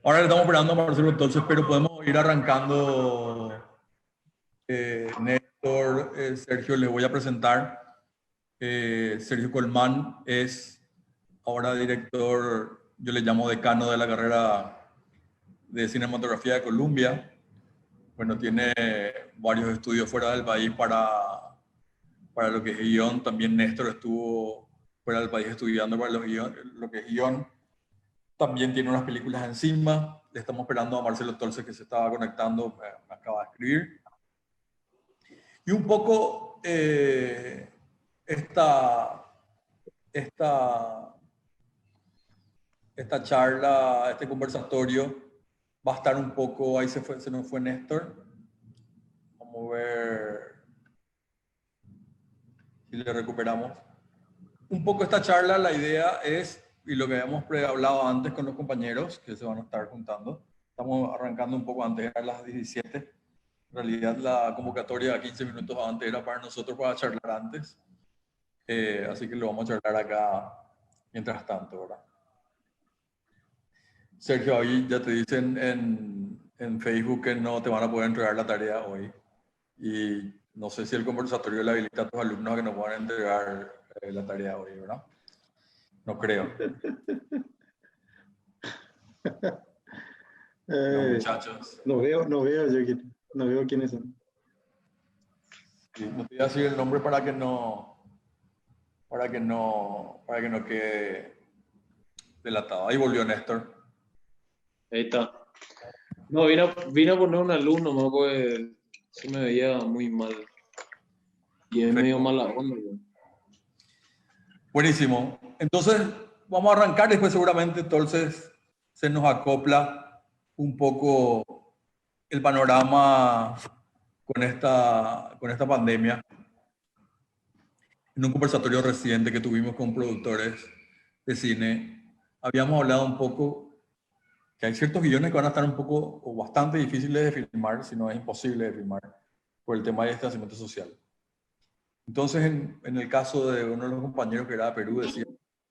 Ahora le estamos esperando a Marcelo entonces, pero podemos ir arrancando. Néstor, Sergio, les voy a presentar. Sergio Colmán es ahora director, yo le llamo decano de la carrera de cinematografía de Columbia. Bueno, tiene varios estudios fuera del país para lo que es guión. También Néstor estuvo fuera del país estudiando para lo que es guión. También tiene unas películas encima. Le estamos esperando a Marcelo Tolce, que se estaba conectando, me acaba de escribir. Y un poco esta, esta, esta charla, este conversatorio va a estar un poco, ahí se nos fue Néstor. Vamos a ver si le recuperamos. Un poco esta charla, la idea es, y lo que habíamos hablado antes con los compañeros que se van a estar juntando, estamos arrancando un poco antes, a las 17. En realidad la convocatoria 15 minutos antes era para nosotros para charlar antes. Así que lo vamos a charlar acá mientras tanto, ¿verdad? Sergio, ahí ya te dicen en Facebook que no te van a poder entregar la tarea hoy. Y no sé si el conversatorio le habilita a tus alumnos a que no puedan entregar la tarea hoy, ¿verdad? No creo. No, muchachos. No veo quiénes son. Sí, no te voy a decir el nombre para que no quede delatado. Ahí volvió Néstor. Ahí está. No, vine a poner un alumno, ¿no? Porque se me veía muy mal. Y es medio mala onda. Buenísimo. Entonces, vamos a arrancar y después seguramente entonces se nos acopla un poco el panorama con esta pandemia. En un conversatorio reciente que tuvimos con productores de cine, habíamos hablado un poco que hay ciertos guiones que van a estar un poco o bastante difíciles de filmar, si no es imposible de filmar, por el tema de distanciamiento social. Entonces, en el caso de uno de los compañeros que era de Perú, decía,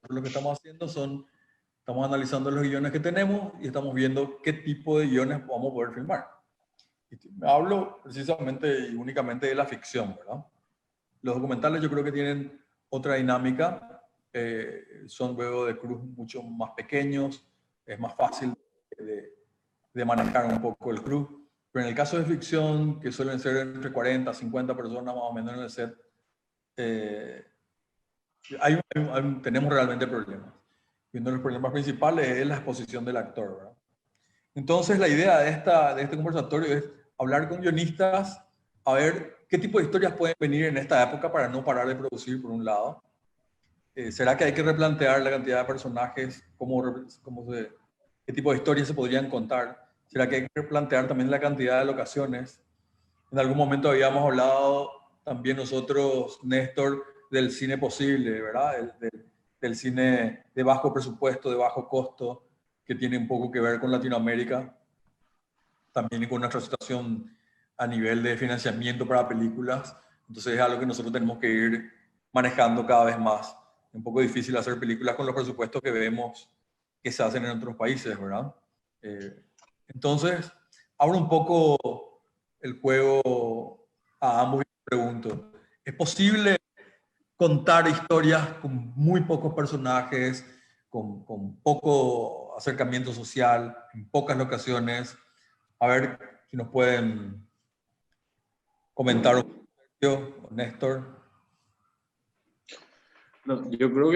lo que estamos haciendo estamos analizando los guiones que tenemos y estamos viendo qué tipo de guiones vamos a poder filmar. Y hablo precisamente y únicamente de la ficción, ¿verdad? Los documentales yo creo que tienen otra dinámica, son huevos de cruz mucho más pequeños, es más fácil de manejar un poco el crew. Pero en el caso de ficción, que suelen ser entre 40 a 50 personas más o menos en el set, tenemos realmente problemas. Y uno de los problemas principales es la exposición del actor, ¿verdad? Entonces, la idea de este conversatorio es hablar con guionistas, a ver qué tipo de historias pueden venir en esta época para no parar de producir, por un lado. ¿Será que hay que replantear la cantidad de personajes? ¿Qué tipo de historias se podrían contar? ¿Será que hay que replantear también la cantidad de locaciones? En algún momento habíamos hablado también nosotros, Néstor, del cine posible, ¿verdad? Del cine de bajo presupuesto, de bajo costo, que tiene un poco que ver con Latinoamérica, también con nuestra situación a nivel de financiamiento para películas. Entonces es algo que nosotros tenemos que ir manejando cada vez más. Es un poco difícil hacer películas con los presupuestos que vemos que se hacen en otros países, ¿verdad? Entonces, abro un poco el juego a ambos y pregunto, ¿es posible contar historias con muy pocos personajes, con poco acercamiento social, en pocas locaciones? A ver si nos pueden comentar un poco, Néstor. No, yo creo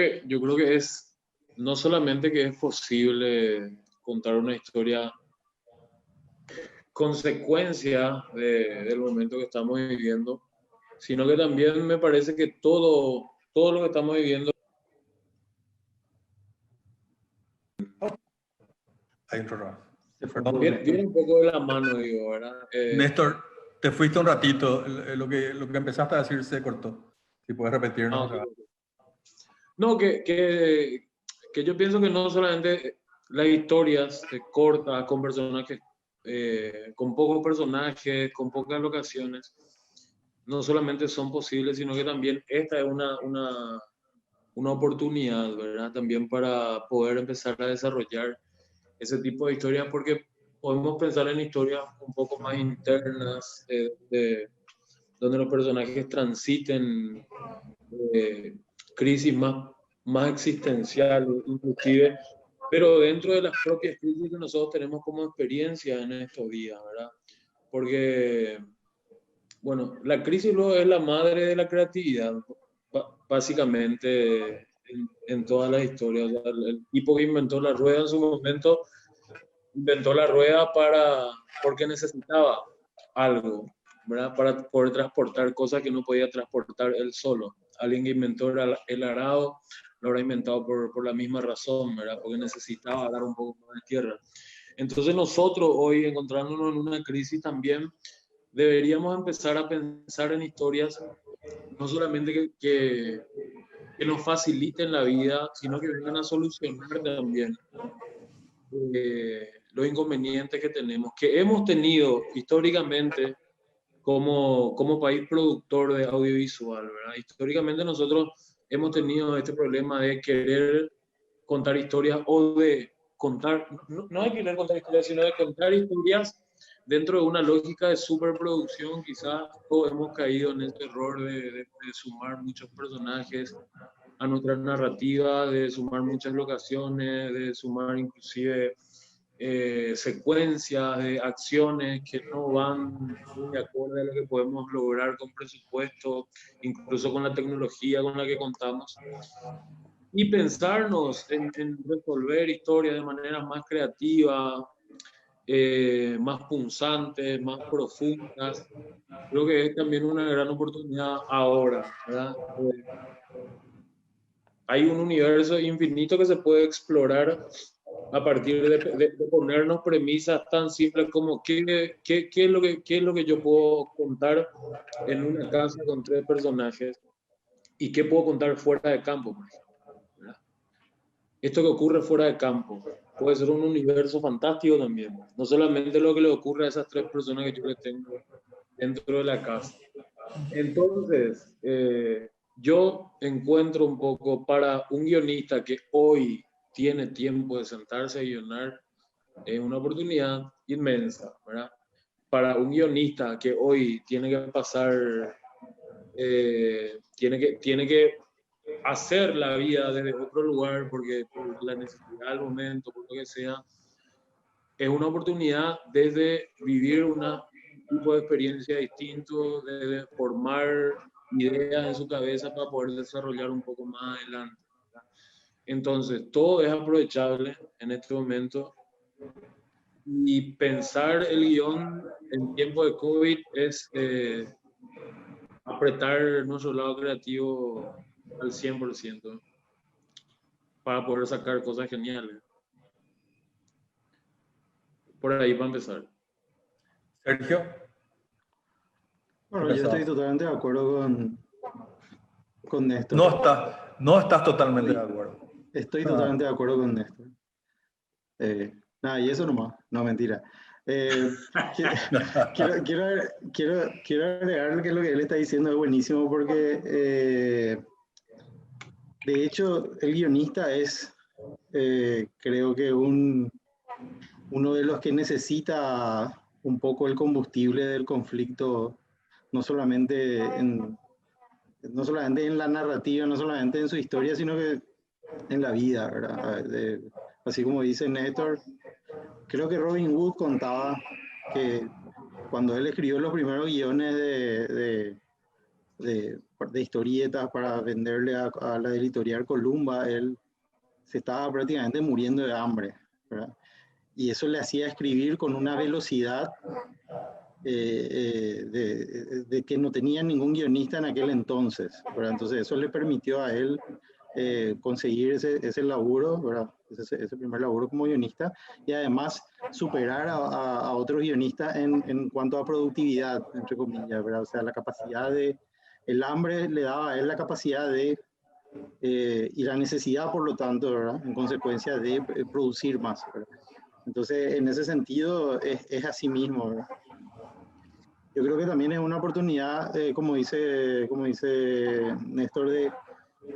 que es no solamente que es posible contar una historia consecuencia del momento que estamos viviendo, sino que también me parece que todo lo que estamos viviendo viene un poco de la mano, digo, ¿verdad? Néstor, te fuiste un ratito, lo que empezaste a decir se cortó. Si puedes repetirnos. No, que yo pienso que no solamente las historias cortas, con personajes, con pocos personajes, con pocas locaciones, no solamente son posibles, sino que también esta es una oportunidad, ¿verdad? También para poder empezar a desarrollar ese tipo de historias porque podemos pensar en historias un poco más internas, donde los personajes transiten crisis más existenciales, inclusive, pero dentro de las propias crisis que nosotros tenemos como experiencia en estos días, ¿verdad? Porque, bueno, la crisis luego es la madre de la creatividad, básicamente en todas las historias. O sea, el tipo que inventó la rueda en su momento inventó la rueda porque necesitaba algo, ¿verdad? Para poder transportar cosas que no podía transportar él solo. Alguien que inventó el arado lo habrá inventado por la misma razón, ¿verdad? Porque necesitaba dar un poco más de tierra. Entonces nosotros hoy, encontrándonos en una crisis también, deberíamos empezar a pensar en historias no solamente que nos faciliten la vida, sino que vengan a solucionar también los inconvenientes que tenemos, que hemos tenido históricamente como país productor de audiovisual, ¿verdad? Históricamente nosotros hemos tenido este problema de querer contar historias o de contar, no de querer contar historias, sino de contar historias dentro de una lógica de superproducción. Quizás todos hemos caído en este error de sumar muchos personajes a nuestra narrativa, de sumar muchas locaciones, de sumar inclusive secuencias de acciones que no van de acuerdo a lo que podemos lograr con presupuesto, incluso con la tecnología con la que contamos. Y pensarnos en resolver historias de maneras más creativas, más punzantes, más profundas. Creo que es también una gran oportunidad ahora, ¿verdad? Hay un universo infinito que se puede explorar a partir de ponernos premisas tan simples como qué es lo que yo puedo contar en una casa con 3 personajes y qué puedo contar fuera de campo, por ejemplo, ¿verdad? Esto que ocurre fuera de campo puede ser un universo fantástico también, no solamente lo que le ocurre a esas 3 personas que yo les tengo dentro de la casa. Entonces, yo encuentro un poco para un guionista que hoy tiene tiempo de sentarse a guionar, es una oportunidad inmensa, ¿verdad? Para un guionista que hoy tiene que pasar, tiene que hacer la vida desde otro lugar porque por la necesidad del momento, por lo que sea, es una oportunidad desde vivir un tipo de experiencia distinto, de formar ideas en su cabeza para poder desarrollar un poco más adelante. Entonces, todo es aprovechable en este momento y pensar el guión en tiempo de COVID es apretar nuestro lado creativo al 100% para poder sacar cosas geniales. Por ahí va a empezar. Sergio. Bueno, yo estoy totalmente de acuerdo con Néstor. No estás totalmente de acuerdo. Estoy totalmente de acuerdo con Néstor. Nada, y eso nomás, no, mentira. Quiero agregar que lo que él está diciendo es buenísimo porque de hecho el guionista es creo que uno de los que necesita un poco el combustible del conflicto, no solamente en la narrativa, no solamente en su historia, sino que en la vida, ¿verdad? Así como dice Néstor, creo que Robin Wood contaba que cuando él escribió los primeros guiones de historietas para venderle a la editorial Columba, él se estaba prácticamente muriendo de hambre, ¿verdad? Y eso le hacía escribir con una velocidad de que no tenía ningún guionista en aquel entonces, ¿verdad? Entonces eso le permitió a él conseguir ese laburo, ¿verdad? Ese primer laburo como guionista, y además superar a otros guionistas en cuanto a productividad, entre comillas, ¿verdad? O sea, la capacidad el hambre le daba a él la capacidad y la necesidad, por lo tanto, ¿verdad? En consecuencia de producir más, ¿verdad? Entonces, en ese sentido, es así mismo, ¿verdad? Yo creo que también es una oportunidad, como dice Néstor,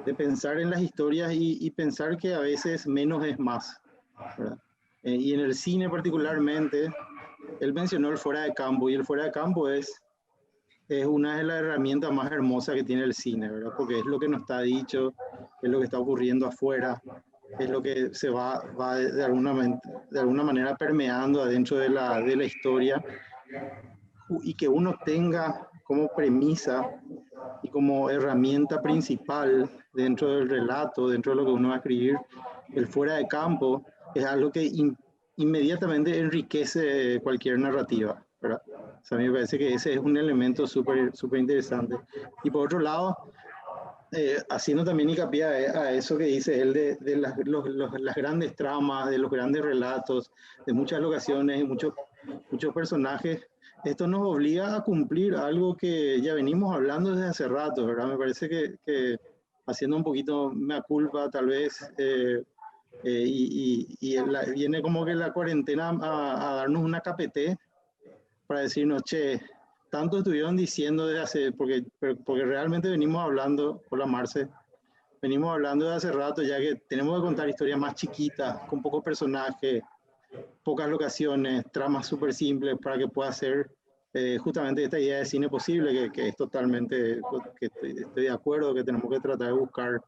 de pensar en las historias y pensar que a veces menos es más, ¿verdad? Y en el cine particularmente, él mencionó el fuera de campo, y el fuera de campo es una de las herramientas más hermosas que tiene el cine, ¿verdad? Porque es lo que no está dicho, es lo que está ocurriendo afuera, es lo que se va de alguna manera permeando adentro de la historia, y que uno tenga como premisa y como herramienta principal dentro del relato, dentro de lo que uno va a escribir, el fuera de campo, es algo que inmediatamente enriquece cualquier narrativa, ¿verdad? O sea, a mí me parece que ese es un elemento súper interesante. Y por otro lado, haciendo también hincapié a eso que dice él de las grandes tramas, de los grandes relatos, de muchas locaciones, muchos personajes, esto nos obliga a cumplir algo que ya venimos hablando desde hace rato, ¿verdad? Me parece que haciendo un poquito mea culpa, tal vez, viene como que la cuarentena a darnos una KPT para decirnos, che, tanto estuvieron diciendo desde hace, porque realmente venimos hablando, por la Marce, venimos hablando de hace rato, ya que tenemos que contar historias más chiquitas, con pocos personajes, pocas locaciones, tramas súper simples para que pueda ser justamente esta idea de cine posible, que es totalmente, que estoy de acuerdo, que tenemos que tratar de buscar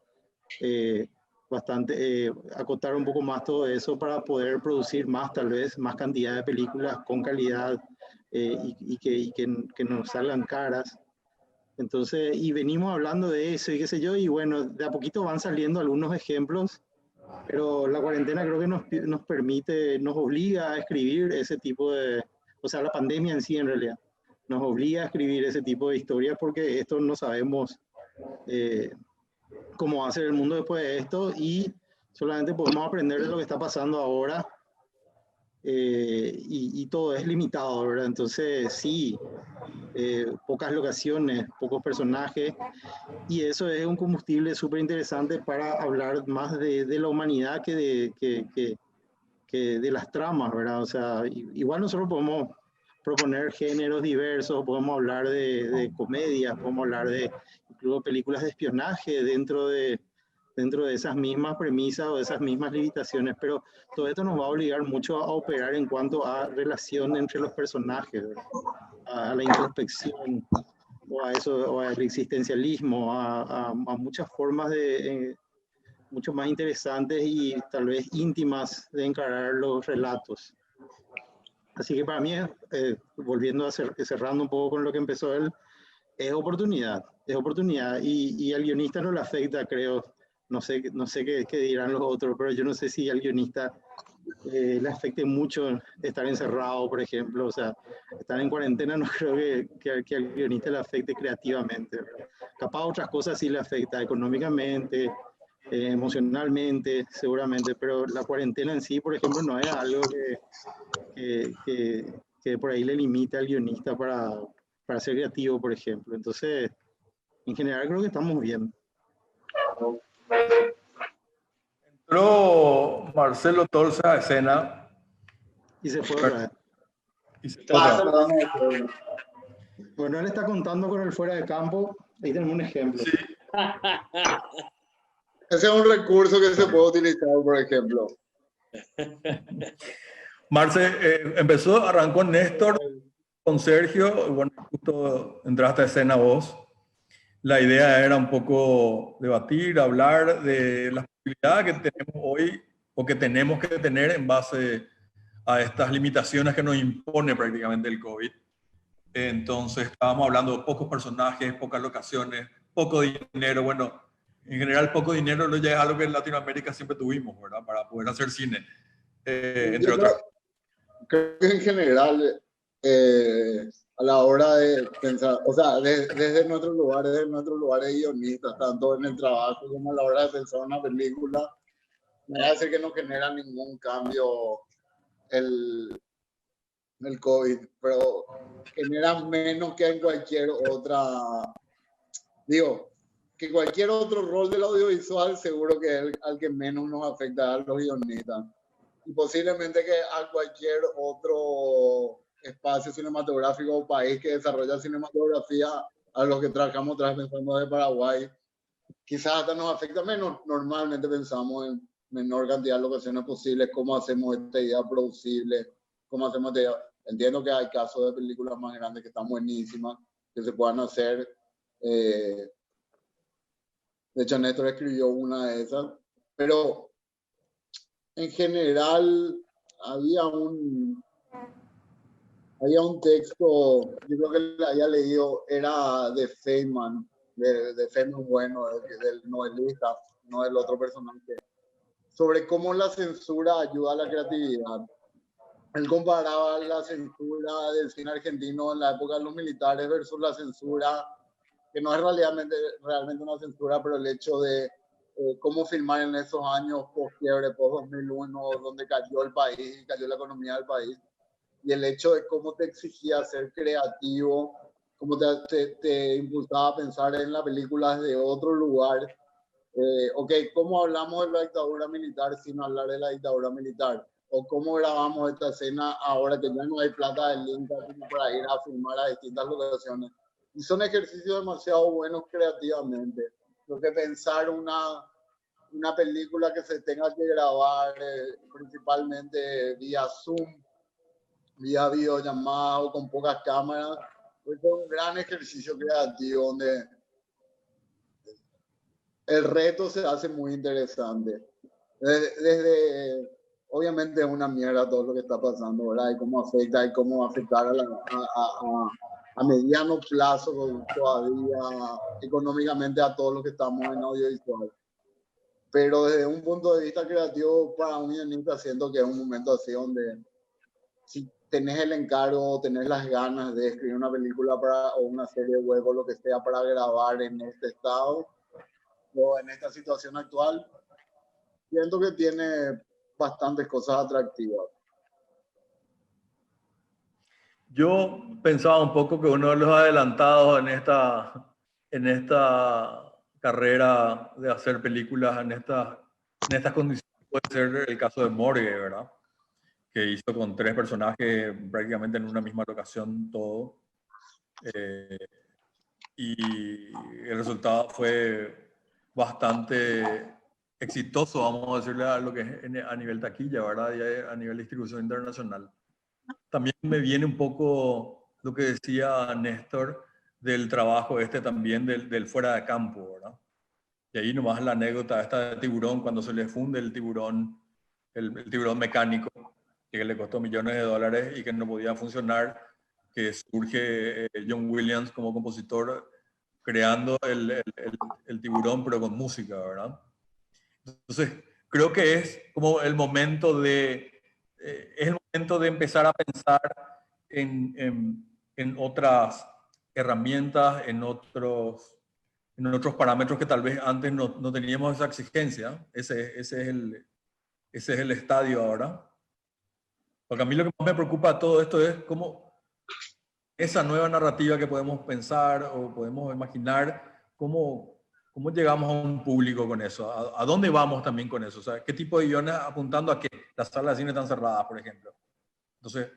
bastante, acotar un poco más todo eso para poder producir más, tal vez, más cantidad de películas con calidad y que nos salgan caras. Entonces, y venimos hablando de eso y qué sé yo, y bueno, de a poquito van saliendo algunos ejemplos, pero la cuarentena creo que nos permite, nos obliga a escribir ese tipo de, o sea, la pandemia en sí en realidad, nos obliga a escribir ese tipo de historias porque esto no sabemos cómo va a ser el mundo después de esto y solamente podemos aprender de lo que está pasando ahora y todo es limitado, ¿verdad? Entonces, sí, pocas locaciones, pocos personajes, y eso es un combustible súper interesante para hablar más de la humanidad que de las tramas, ¿verdad? O sea, igual nosotros podemos proponer géneros diversos, podemos hablar de comedias, podemos hablar de incluso películas de espionaje dentro de esas mismas premisas o de esas mismas limitaciones, pero todo esto nos va a obligar mucho a operar en cuanto a relación entre los personajes, ¿verdad? A la introspección, o a eso, o al existencialismo, a muchas formas mucho más interesantes y tal vez íntimas de encarar los relatos. Así que para mí, volviendo a cerrando un poco con lo que empezó él, es oportunidad, y al guionista no le afecta, creo, no sé qué dirán los otros, pero yo no sé si al guionista le afecte mucho estar encerrado, por ejemplo, o sea, estar en cuarentena no creo que al guionista le afecte creativamente, ¿verdad? Capaz otras cosas sí le afecta económicamente, emocionalmente, seguramente, pero la cuarentena en sí, por ejemplo, no es algo que por ahí le limite al guionista para ser creativo, por ejemplo. Entonces, en general creo que estamos bien. Entró Marcelo Tolsa a escena Y se fue otra vez. y se fue otra vez. Bueno, él está contando con el fuera de campo. Ahí tenemos un ejemplo. Sí. Ese es un recurso que se puede utilizar, por ejemplo. Marce, arrancó Néstor con Sergio, y bueno, justo entraste a escena vos. La idea era un poco debatir, hablar de las posibilidades que tenemos hoy o que tenemos que tener en base a estas limitaciones que nos impone prácticamente el COVID. Entonces estábamos hablando de pocos personajes, pocas locaciones, poco dinero. Bueno, en general poco dinero no ya es algo que en Latinoamérica siempre tuvimos, ¿verdad? Para poder hacer cine, entre otras cosas. Creo que en general, a la hora de pensar, o sea, desde nuestros lugares de guionistas, tanto en el trabajo como a la hora de pensar una película, me va a decir que no genera ningún cambio el COVID, pero genera menos que en cualquier otra, digo, que cualquier otro rol del audiovisual, seguro que es al que menos nos afecta a los guionistas. Y posiblemente que a cualquier otro espacio cinematográfico o país que desarrolla cinematografía, a los que trabajamos otra vez pensando de Paraguay, quizás hasta nos afecta menos. Normalmente pensamos menor cantidad de locaciones posibles, cómo hacemos esta idea producible, cómo hacemos esta idea. Entiendo que hay casos de películas más grandes que están buenísimas, que se puedan hacer. De hecho, Néstor escribió una de esas, pero en general había un texto, yo creo que lo había leído, era de Feynman, de Feynman bueno, del novelista, no del otro personaje, sobre cómo la censura ayuda a la creatividad. Él comparaba la censura del cine argentino en la época de los militares versus la censura, que no es realmente una censura, pero el hecho de cómo filmar en esos años post-quiebre, post-2001, donde cayó el país y cayó la economía del país. Y el hecho de cómo te exigía ser creativo, cómo te impulsaba a pensar en la película desde otro lugar. Ok, ¿cómo hablamos de la dictadura militar sin hablar de la dictadura militar? O cómo grabamos esta escena ahora que ya no hay plata del Inca para ir a filmar a distintas locaciones. Y son ejercicios demasiado buenos creativamente. Creo que pensar una película que se tenga que grabar principalmente vía Zoom, vía videollamada o con pocas cámaras, es un gran ejercicio creativo donde el reto se hace muy interesante. Obviamente es una mierda todo lo que está pasando, ¿verdad? Y cómo afecta y cómo va a afectar a mediano plazo todavía económicamente a todos los que estamos en audiovisual. Pero desde un punto de vista creativo, para un guionista siento que es un momento así donde si tenés el encargo, tenés las ganas de escribir una película o una serie web o lo que sea para grabar en este estado o en esta situación actual, siento que tiene bastantes cosas atractivas. Yo pensaba un poco que uno de los adelantados en esta carrera de hacer películas en estas condiciones puede ser el caso de Morgue, ¿verdad? Que hizo con 3 personajes prácticamente en una misma locación todo. Y el resultado fue bastante exitoso, vamos a decirle, a lo que es a nivel taquilla, ¿verdad? Y a nivel distribución internacional. También me viene un poco lo que decía Néstor del trabajo también del fuera de campo, ¿verdad? Y ahí nomás la anécdota esta de Tiburón, cuando se le funde el tiburón mecánico, que le costó millones de dólares y que no podía funcionar, que surge John Williams como compositor creando el tiburón pero con música, ¿verdad? Entonces, creo que es como el momento es el momento de empezar a pensar en otras herramientas, en otros parámetros que tal vez antes no teníamos esa exigencia. Ese es el estadio ahora. Porque a mí lo que más me preocupa de todo esto es cómo esa nueva narrativa que podemos pensar o podemos imaginar, cómo llegamos a un público con eso, a dónde vamos también con eso, o sea, qué tipo de guiones apuntando a que las salas de cine están cerradas, por ejemplo. Entonces,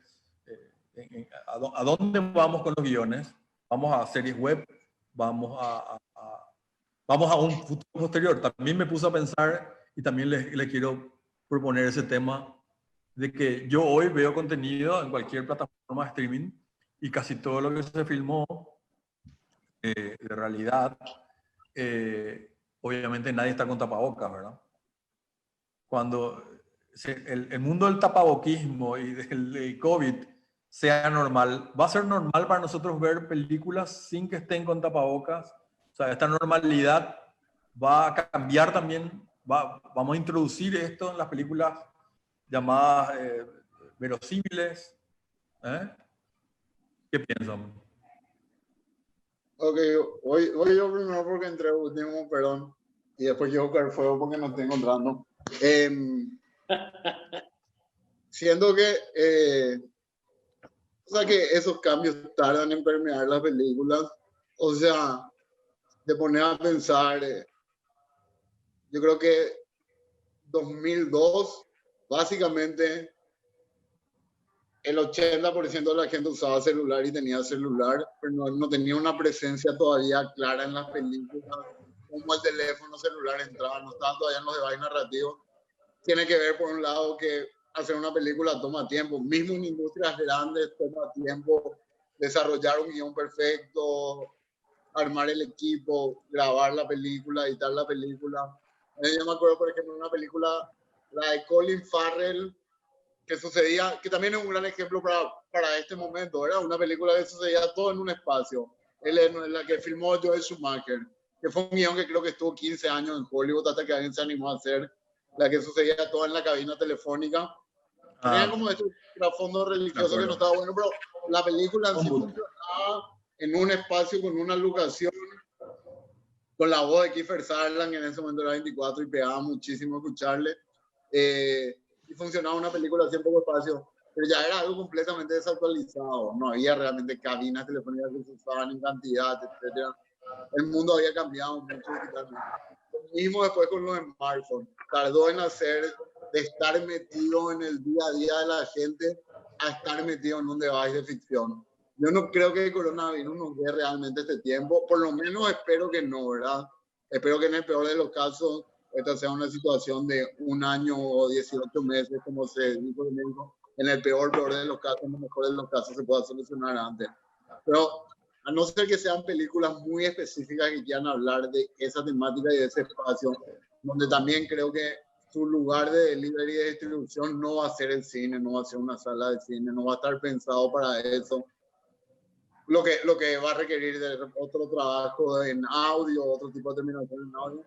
¿a dónde vamos con los guiones? ¿Vamos a series web? ¿Vamos a un futuro posterior? También me puse a pensar y también le quiero proponer ese tema de que yo hoy veo contenido en cualquier plataforma de streaming y casi todo lo que se filmó de realidad, obviamente nadie está con tapabocas, ¿verdad? Cuando el mundo del tapaboquismo y del COVID sea normal, va a ser normal para nosotros ver películas sin que estén con tapabocas. O sea, esta normalidad va a cambiar también, vamos a introducir esto en las películas llamadas verosímiles. ¿Qué piensan? Ok, voy yo primero porque entré último, perdón. Y después yo buscar fuego porque no estoy encontrando. Siento que, o sea, que esos cambios tardan en permear las películas. O sea, de poner a pensar, yo creo que 2002, básicamente, el 80% de la gente usaba celular y tenía celular, pero no tenía una presencia todavía clara en las películas, como el teléfono celular entraba, no estaba todavía en los debates narrativos. tiene que ver por un lado que hacer una película toma tiempo, mismo en industrias grandes toma tiempo desarrollar un guión perfecto, armar el equipo, grabar la película, editar la película. Yo me acuerdo, por ejemplo, de una película, la de Colin Farrell, que sucedía, que también es un gran ejemplo para este momento, ¿verdad? Una película que sucedía todo en un espacio. Él es la que filmó Joel Schumacher, que fue un guión que creo que estuvo 15 años en Hollywood hasta que alguien se animó a hacer, la que sucedía todo en la cabina telefónica. Tenía como este trasfondo religioso que no estaba bueno, pero la película en sí funcionaba en un espacio con una locación, con la voz de Kiefer Sutherland, en ese momento era 24 y pegaba muchísimo escucharle. Y funcionaba una película así en poco espacio, pero ya era algo completamente desactualizado. No había realmente cabinas telefónicas que se usaban en cantidad, etc. El mundo había cambiado mucho digitalmente. Lo mismo después con los smartphones. Tardó en hacer de estar metido en el día a día de la gente a estar metido en un device de ficción. Yo no creo que el coronavirus nos dé realmente este tiempo, por lo menos espero que no, ¿verdad? Espero que en el peor de los casos esta sea una situación de 1 año o 18 meses, como se dijo en México. En el peor de los casos, en el mejor de los casos se pueda solucionar antes. Pero a no ser que sean películas muy específicas que quieran hablar de esa temática y de ese espacio, donde también creo que su lugar de delivery y de distribución no va a ser el cine, no va a ser una sala de cine, no va a estar pensado para eso. Lo que va a requerir de otro trabajo en audio, otro tipo de terminación en audio.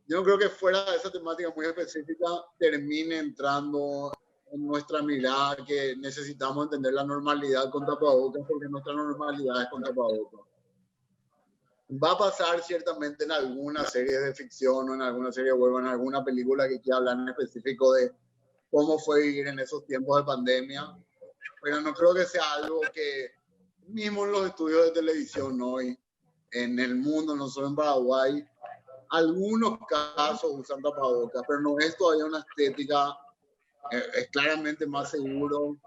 Yo no creo que fuera de esa temática muy específica termine entrando en nuestra mirada que necesitamos entender la normalidad con tapabocas, porque nuestra normalidad es con tapabocas. Va a pasar ciertamente en alguna serie de ficción o en alguna serie web o en alguna película que quiera hablar en específico de cómo fue vivir en esos tiempos de pandemia, pero no creo que sea algo que mismo en los estudios de televisión hoy, en el mundo, no solo en Paraguay, algunos casos usan tapabocas, pero no es todavía una estética, es claramente más seguro.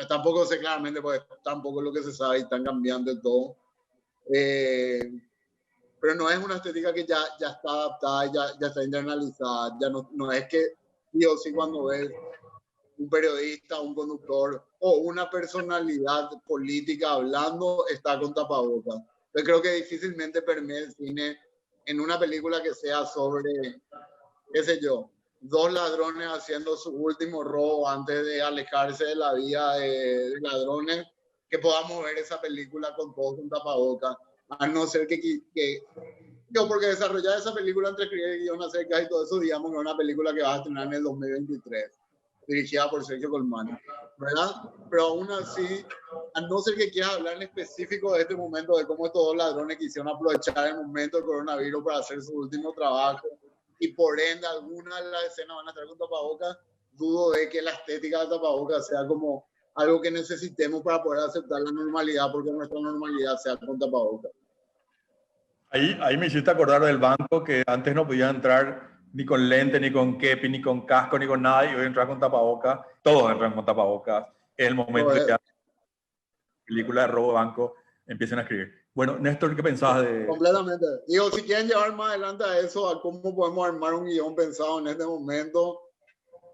Tampoco sé claramente, porque tampoco es lo que se sabe y están cambiando todo. Pero no es una estética que ya está adaptada, ya está internalizada. Ya no es que, Dios, sí, cuando ves un periodista, un conductor o una personalidad política hablando, está con tapabocas. Yo creo que difícilmente permea el cine en una película que sea sobre, qué sé yo, 2 ladrones haciendo su último robo antes de alejarse de la vida de ladrones, que podamos ver esa película con todos con tapabocas, a no ser que yo, porque desarrollar esa película entre escribir el guión acerca y todo eso, digamos que es una película que va a estrenar en el 2023, dirigida por Sergio Colmán, ¿verdad? Pero aún así, a no ser que quieras hablar en específico de este momento, de cómo estos 2 ladrones quisieron aprovechar el momento del coronavirus para hacer su último trabajo, y por ende algunas de las escenas van a estar con tapabocas, dudo de que la estética de tapabocas sea como algo que necesitemos para poder aceptar la normalidad, porque nuestra normalidad sea con tapabocas. Ahí me hiciste acordar del banco, que antes no podía entrar ni con lente, ni con kepi, ni con casco, ni con nada, y hoy entrar con tapabocas. Todos entran con tapabocas. Es el momento de que película de robo de banco empiecen a escribir. Bueno, Néstor, ¿qué pensabas de...? Completamente. Digo, si quieren llevar más adelante a eso, a cómo podemos armar un guión pensado en este momento,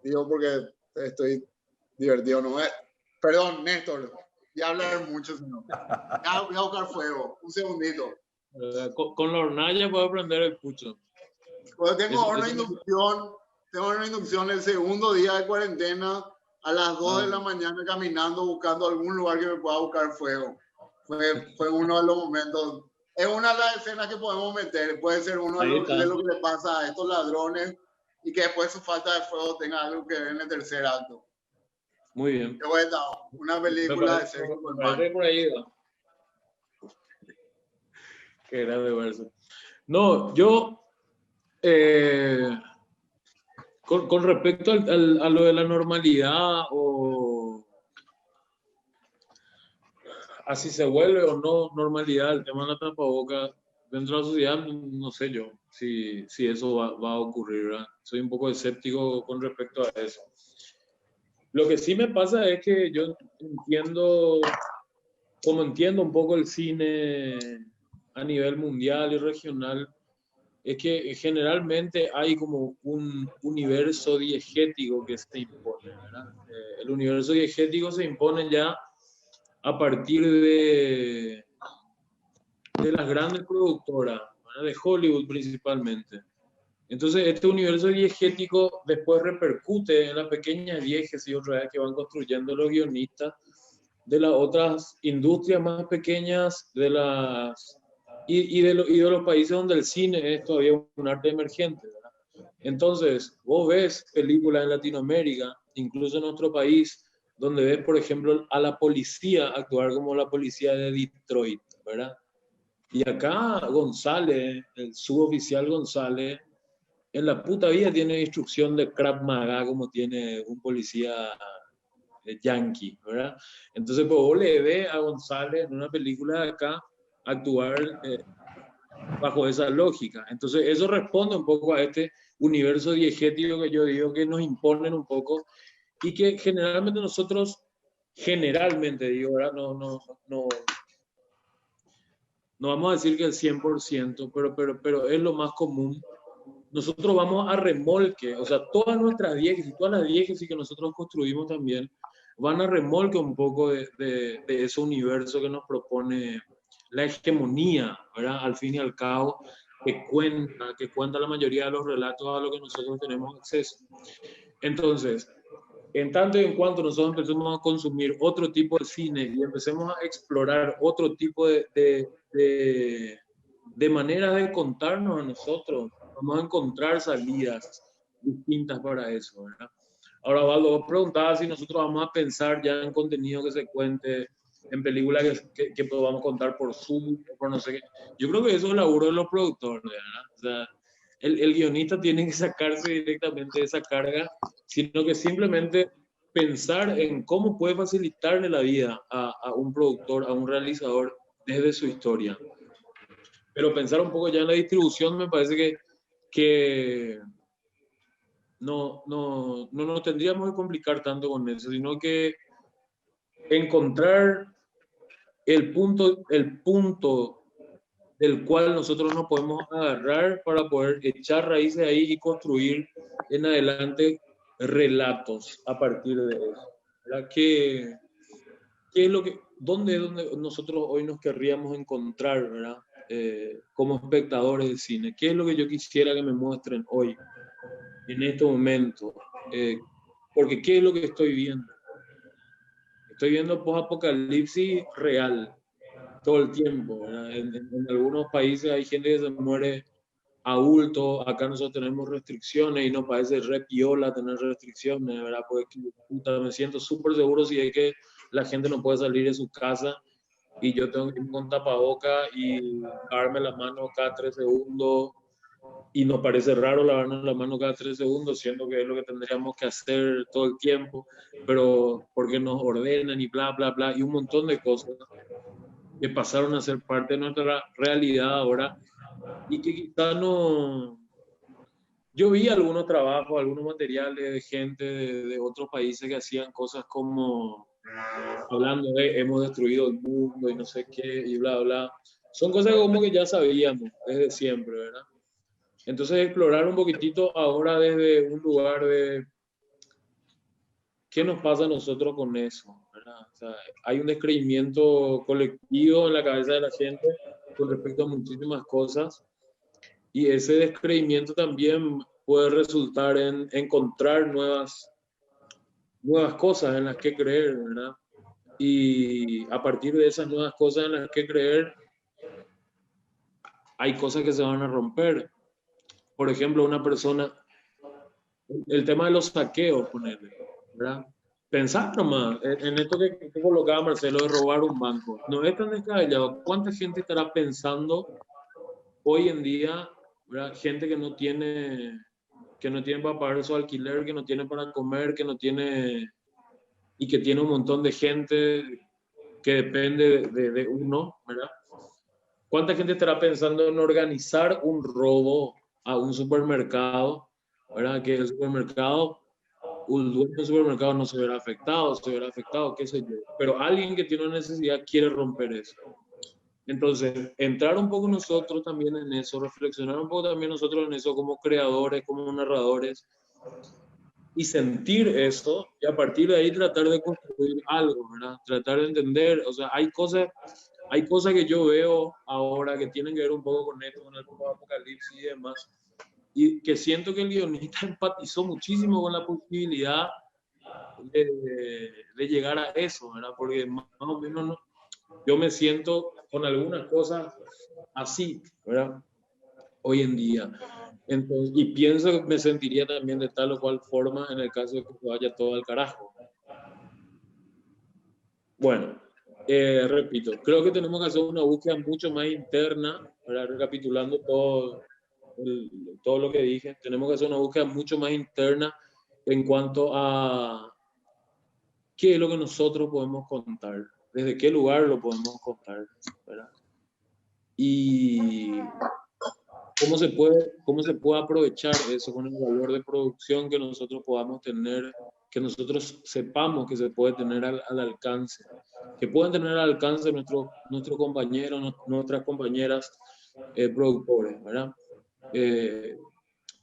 digo, porque estoy divertido, ¿no? Perdón, Néstor, ya hablar mucho, sino. Ya voy a buscar fuego. Un segundito. Con la hornalla puedo prender el pucho. Pues tengo una inducción el segundo día de cuarentena a las 2 de la mañana caminando, buscando algún lugar que me pueda buscar fuego. Fue uno de los momentos. Es una de las escenas que podemos meter. Puede ser uno de lo que le pasa a estos ladrones y que después su falta de fuego tenga algo que ver en el tercer acto. Muy bien. Qué bueno, una película de Sergio Colmán. Por ahí va. Qué grande verso. No, yo con respecto a lo de la normalidad o así se vuelve o no normalidad el tema de la tapabocas dentro de la sociedad, no sé yo si eso va a ocurrir, ¿verdad? Soy un poco escéptico con respecto a eso. Lo que sí me pasa es que yo entiendo un poco el cine a nivel mundial y regional, es que generalmente hay como un universo diegético que se impone, ¿verdad? El universo diegético se impone ya a partir de las grandes productoras, ¿verdad? De Hollywood principalmente. Entonces, este universo diegético después repercute en las pequeñas diegesis otra vez que van construyendo los guionistas de las otras industrias más pequeñas de las, y de los países donde el cine es todavía un arte emergente, ¿verdad? Entonces, vos ves películas en Latinoamérica, incluso en nuestro país, donde ves, por ejemplo, a la policía actuar como la policía de Detroit, ¿verdad? Y acá González, el suboficial González, en la puta vida tiene instrucción de Krav Maga como tiene un policía yankee, ¿verdad? Entonces, pues vos le ves a González en una película de acá actuar bajo esa lógica. Entonces, eso responde un poco a este universo diegético que yo digo que nos imponen un poco y que generalmente nosotros, generalmente digo, ¿verdad? No vamos a decir que el 100%, pero es lo más común. Nosotros vamos a remolque, o sea, todas nuestras diégesis, todas las diégesis que nosotros construimos también, van a remolque un poco de ese universo que nos propone la hegemonía, ¿verdad? Al fin y al cabo, que cuenta la mayoría de los relatos a los que nosotros tenemos acceso. Entonces, en tanto y en cuanto nosotros empecemos a consumir otro tipo de cine y empecemos a explorar otro tipo de maneras de contarnos a nosotros, vamos a encontrar salidas distintas para eso, ¿verdad? Ahora, Valdo, vos preguntabas si nosotros vamos a pensar ya en contenido que se cuente, en películas que podamos contar por Zoom o por no sé qué. Yo creo que eso es el laburo de los productores, ¿verdad? O sea, el guionista tiene que sacarse directamente de esa carga, sino que simplemente pensar en cómo puede facilitarle la vida a un productor, a un realizador desde su historia. Pero pensar un poco ya en la distribución me parece que no nos tendríamos que complicar tanto con eso, sino que encontrar el punto del cual nosotros nos podemos agarrar para poder echar raíces ahí y construir en adelante relatos a partir de eso. ¿Verdad? ¿Qué es lo que, dónde nosotros hoy nos querríamos encontrar, ¿verdad? Como espectadores de cine? ¿Qué es lo que yo quisiera que me muestren hoy, en este momento? Porque ¿qué es lo que estoy viendo? Estoy viendo post-apocalipsis real todo el tiempo, ¿verdad? En algunos países hay gente que se muere adulto, acá nosotros tenemos restricciones y nos parece re piola tener restricciones, ¿verdad? Porque puta, me siento súper seguro si es que la gente no puede salir de su casa y yo tengo que ir con tapaboca y lavarme la mano cada 3 segundos y nos parece raro lavarnos la mano cada 3 segundos, siendo que es lo que tendríamos que hacer todo el tiempo, pero porque nos ordenan y bla, bla, bla, y un montón de cosas que pasaron a ser parte de nuestra realidad ahora y que quizá no... Yo vi algunos trabajos, algunos materiales de gente de otros países que hacían cosas como hablando de hemos destruido el mundo y no sé qué y bla, bla. Son cosas como que ya sabíamos desde siempre, ¿verdad? Entonces explorar un poquitito ahora desde un lugar de qué nos pasa a nosotros con eso, ¿verdad? O sea, hay un descreimiento colectivo en la cabeza de la gente con respecto a muchísimas cosas y ese descreimiento también puede resultar en encontrar nuevas cosas en las que creer, ¿verdad? Y a partir de esas nuevas cosas en las que creer, hay cosas que se van a romper. Por ejemplo, una persona, el tema de los saqueos, ponerle, ¿verdad? Pensar nomás en esto que colocaba Marcelo de robar un banco. No es tan descabellado. ¿Cuánta gente estará pensando hoy en día, ¿verdad? Gente que no tiene para pagar su alquiler, que no tiene para comer, que no tiene y que tiene un montón de gente que depende de uno, ¿verdad? ¿Cuánta gente estará pensando en organizar un robo a un supermercado, ¿verdad? Que el supermercado, un dueño del supermercado no se verá afectado, qué sé yo. Pero alguien que tiene una necesidad quiere romper eso. Entonces, entrar un poco nosotros también en eso, reflexionar un poco también nosotros en eso como creadores, como narradores, y sentir eso, y a partir de ahí tratar de construir algo, ¿verdad? Tratar de entender, o sea, hay cosas que yo veo ahora que tienen que ver un poco con esto, con el apocalipsis y demás, y que siento que el guionista empatizó muchísimo con la posibilidad de llegar a eso, ¿verdad? Porque más o menos yo me siento con algunas cosas así, ¿verdad? Hoy en día. Entonces, y pienso que me sentiría también de tal o cual forma en el caso de que se vaya todo al carajo. Bueno, repito, creo que tenemos que hacer una búsqueda mucho más interna, ¿verdad? Recapitulando todo lo que dije, tenemos que hacer una búsqueda mucho más interna en cuanto a qué es lo que nosotros podemos contar, desde qué lugar lo podemos contar, ¿verdad? Y cómo se puede aprovechar eso con el valor de producción que nosotros podamos tener, que nosotros sepamos que se puede tener al alcance, que pueden tener al alcance nuestros compañeros, nuestras compañeras productores, ¿verdad?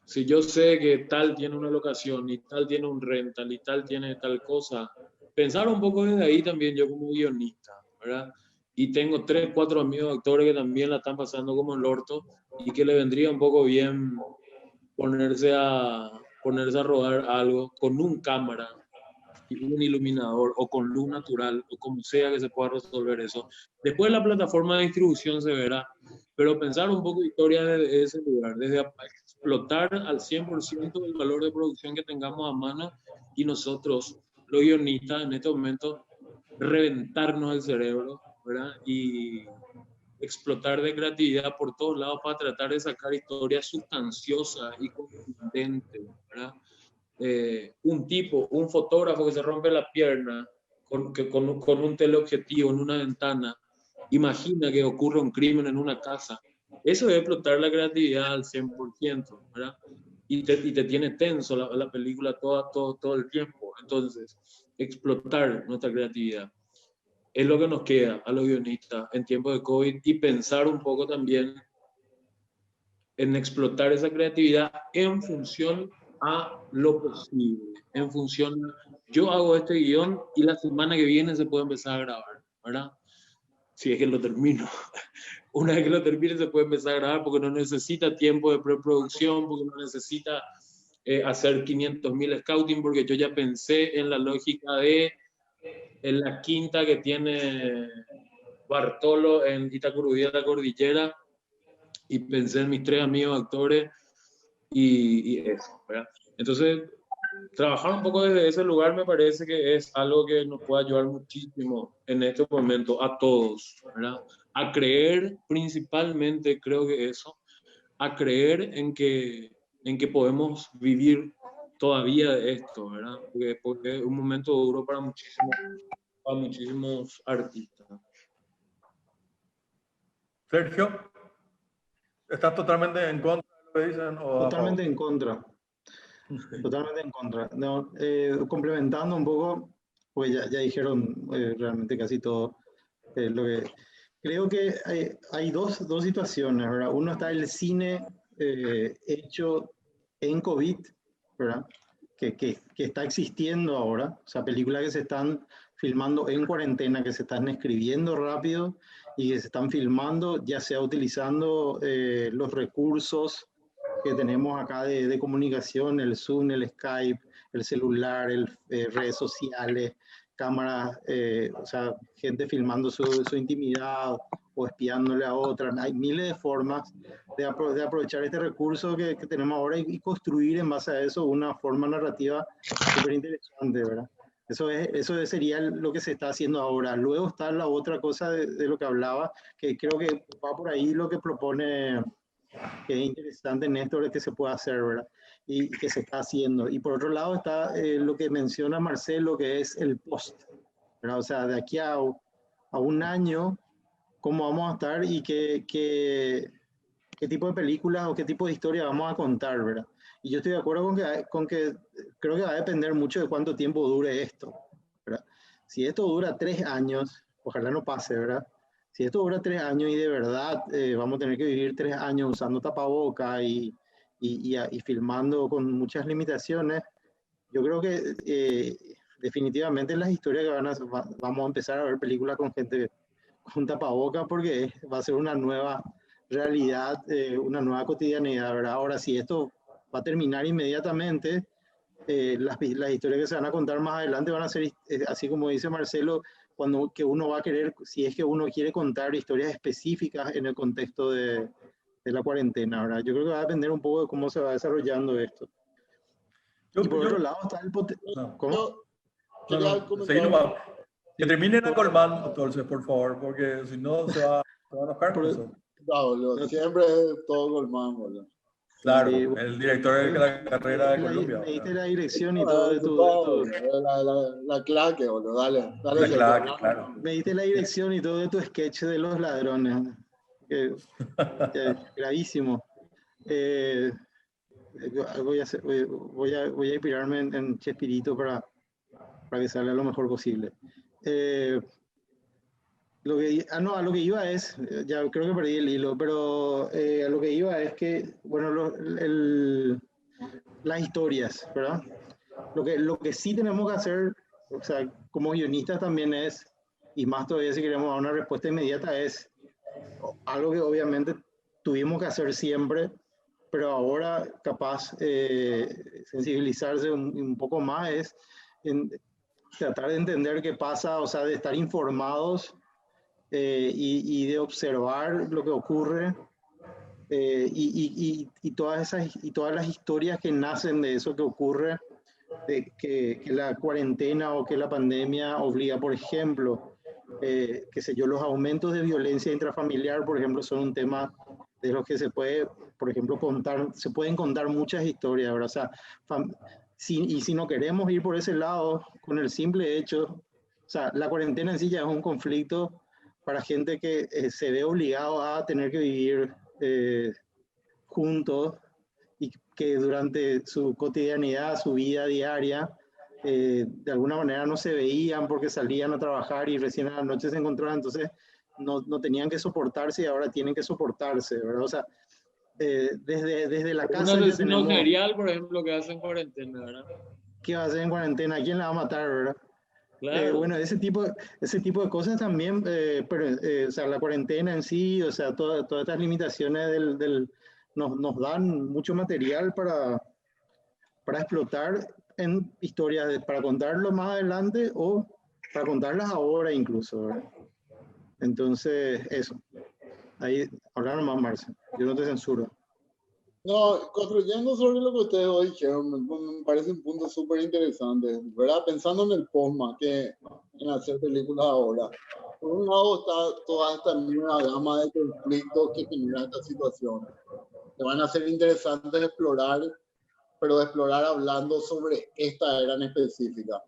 Si yo sé que tal tiene una locación y tal tiene un rental y tal tiene tal cosa, pensar un poco desde ahí también yo como guionista, ¿verdad? Y tengo 3, 4 amigos actores que también la están pasando como el orto y que le vendría un poco bien ponerse a rodar algo con un cámara y un iluminador o con luz natural o como sea que se pueda resolver eso. Después la plataforma de distribución se verá, pero pensar un poco de historia desde ese lugar, desde explotar al 100% el valor de producción que tengamos a mano y nosotros, los guionistas, en este momento, reventarnos el cerebro, ¿verdad? Y explotar de creatividad por todos lados para tratar de sacar historias sustanciosas y contundentes, ¿verdad? Un fotógrafo que se rompe la pierna con un teleobjetivo en una ventana, imagina que ocurre un crimen en una casa. Eso es explotar la creatividad al 100%, ¿verdad? Y te tiene tenso la película todo el tiempo. Entonces, explotar nuestra creatividad es lo que nos queda a los guionistas en tiempos de COVID y pensar un poco también en explotar esa creatividad en función a lo posible, en función, yo hago este guión y la semana que viene se puede empezar a grabar, ¿verdad? Si es que lo termino. Una vez que lo termine se puede empezar a grabar porque no necesita tiempo de preproducción, porque no necesita hacer 500.000 scouting, porque yo ya pensé en la lógica en la quinta que tiene Bartolo en Itacurubí de la Cordillera, y pensé en mis 3 amigos actores y eso, ¿verdad? Entonces, trabajar un poco desde ese lugar me parece que es algo que nos puede ayudar muchísimo en este momento a todos, ¿verdad? A creer principalmente, creo que eso, a creer en que podemos vivir todavía de esto, ¿verdad? Porque es un momento duro para muchísimos artistas. Sergio, ¿estás totalmente en contra de lo que dicen o a favor? Totalmente en contra. Totalmente en contra. No, complementando un poco, pues ya dijeron realmente casi todo lo que... Creo que hay dos situaciones, ¿verdad? Uno está el cine hecho en COVID, ¿verdad? Que está existiendo ahora, o sea, películas que se están filmando en cuarentena, que se están escribiendo rápido y que se están filmando, ya sea utilizando los recursos que tenemos acá de comunicación, el Zoom, el Skype, el celular, redes sociales, cámaras, o sea, gente filmando su intimidad o espiándole a otra. Hay miles de formas de aprovechar este recurso que tenemos ahora y construir en base a eso una forma narrativa súper interesante, ¿verdad? Eso sería lo que se está haciendo ahora. Luego está la otra cosa de lo que hablaba, que creo que va por ahí lo que propone, que es interesante, Néstor, que se puede hacer, ¿verdad? Y que se está haciendo. Y por otro lado está lo que menciona Marcelo, que es el post, ¿verdad? O sea, de aquí a un año, cómo vamos a estar y qué tipo de películas o qué tipo de historia vamos a contar, ¿verdad? Y yo estoy de acuerdo con que creo que va a depender mucho de cuánto tiempo dure esto, ¿verdad? Si esto dura 3 años, ojalá no pase, ¿verdad? si esto dura 3 años y de verdad vamos a tener que vivir 3 años usando tapaboca y filmando con muchas limitaciones, yo creo que definitivamente las historias que vamos a empezar a ver películas con gente con tapaboca porque va a ser una nueva realidad, una nueva cotidianidad, ¿verdad? Ahora, si esto va a terminar inmediatamente, las historias que se van a contar más adelante van a ser, así como dice Marcelo, que uno va a querer, si es que uno quiere contar historias específicas en el contexto de la cuarentena, ¿verdad? Yo creo que va a depender un poco de cómo se va desarrollando esto. Y por otro lado está el No. ¿Cómo? Yo quería No, no, comentar. seguí nomás. Que terminen a colmar, entonces, por favor, porque si no se va a enojar con eso. No, boludo, siempre es todo Goldman, boludo. Claro, Sí, el director de la carrera de Colombia. Me diste la dirección y todo de tu... La claque, boludo, dale. La clave, claro. Me diste la dirección y todo de tu sketch de los ladrones. Gravísimo. Voy a inspirarme en Chespirito para que salga lo mejor posible. A lo que iba es, ya creo que perdí el hilo, pero a lo que iba es que, bueno, las historias, ¿verdad? Lo que sí tenemos que hacer, o sea, como guionistas también es, y más todavía si queremos dar una respuesta inmediata, es algo que obviamente tuvimos que hacer siempre, pero ahora capaz sensibilizarse un poco más es tratar de entender qué pasa, o sea, de estar informados y de observar lo que ocurre y todas las historias que nacen de eso que ocurre, de que la cuarentena o que la pandemia obliga, por ejemplo, qué sé yo, los aumentos de violencia intrafamiliar, por ejemplo, son un tema de los que se puede, por ejemplo, se pueden contar muchas historias, ¿verdad? O sea, si no queremos ir por ese lado, con el simple hecho, o sea, la cuarentena en sí ya es un conflicto para gente que se ve obligado a tener que vivir juntos y que durante su cotidianidad, su vida diaria, de alguna manera no se veían porque salían a trabajar y recién a la noche se encontraban, entonces no tenían que soportarse y ahora tienen que soportarse, ¿verdad? O sea, desde la casa... Un asesino serial, por ejemplo, que hace en cuarentena, ¿verdad? ¿Qué va a hacer en cuarentena? ¿Quién la va a matar, verdad? Claro. Bueno, ese tipo de cosas también, pero, o sea, la cuarentena en sí, o sea, todas estas limitaciones nos dan mucho material para explotar en historias, para contarlo más adelante o para contarlas ahora incluso, ¿verdad? Entonces, eso. Ahí, hablar más, Marce. Yo no te censuro. No, construyendo sobre lo que ustedes hoy dijeron, me parece un punto súper interesante, ¿verdad? Pensando en el posma, que en hacer películas ahora. Por un lado está toda esta nueva gama de conflictos que genera esta situación, que van a ser interesantes de explorar, pero de explorar hablando sobre esta era en específica.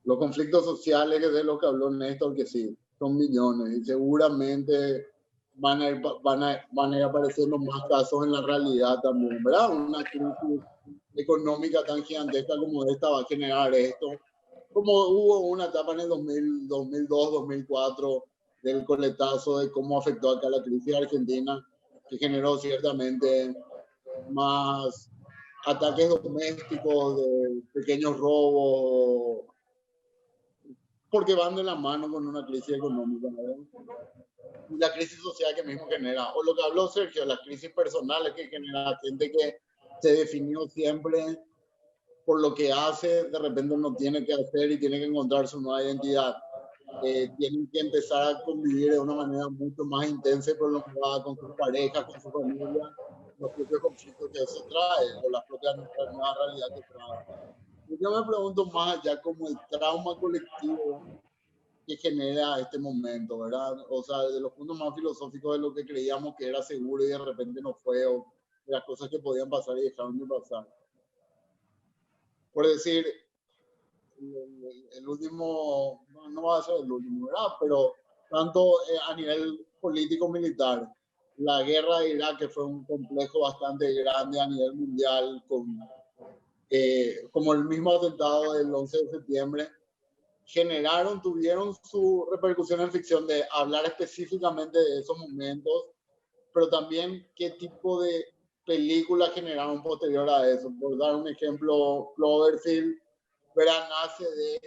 Los conflictos sociales, que es de lo que habló Néstor, que sí, son millones, y seguramente van a ir apareciendo más casos en la realidad también, ¿verdad? Una crisis económica tan gigantesca como esta va a generar esto. Como hubo una etapa en el 2002, 2004 del coletazo de cómo afectó acá la crisis argentina, que generó ciertamente más ataques domésticos, de pequeños robos, porque van de la mano con una crisis económica, ¿verdad? La crisis social que mismo genera, o lo que habló Sergio, las crisis personales que genera gente que se definió siempre por lo que hace, de repente no tiene que hacer y tiene que encontrar su nueva identidad. Tienen que empezar a convivir de una manera mucho más intensa y prolongada con sus parejas, con su familia, los propios conflictos que eso trae, o la propia nueva realidad que trae. Yo me pregunto más allá como el trauma colectivo que genera este momento, ¿verdad? O sea, desde los puntos más filosóficos de lo que creíamos que era seguro y de repente no fue, o de las cosas que podían pasar y dejaron de pasar. Por decir, el último, no va a ser el último, ¿verdad? Pero tanto a nivel político-militar, la guerra de Irak, que fue un complejo bastante grande a nivel mundial, como el mismo atentado del 11 de septiembre, tuvieron su repercusión en ficción de hablar específicamente de esos momentos, pero también qué tipo de películas generaron posterior a eso. Por dar un ejemplo, Cloverfield, nace de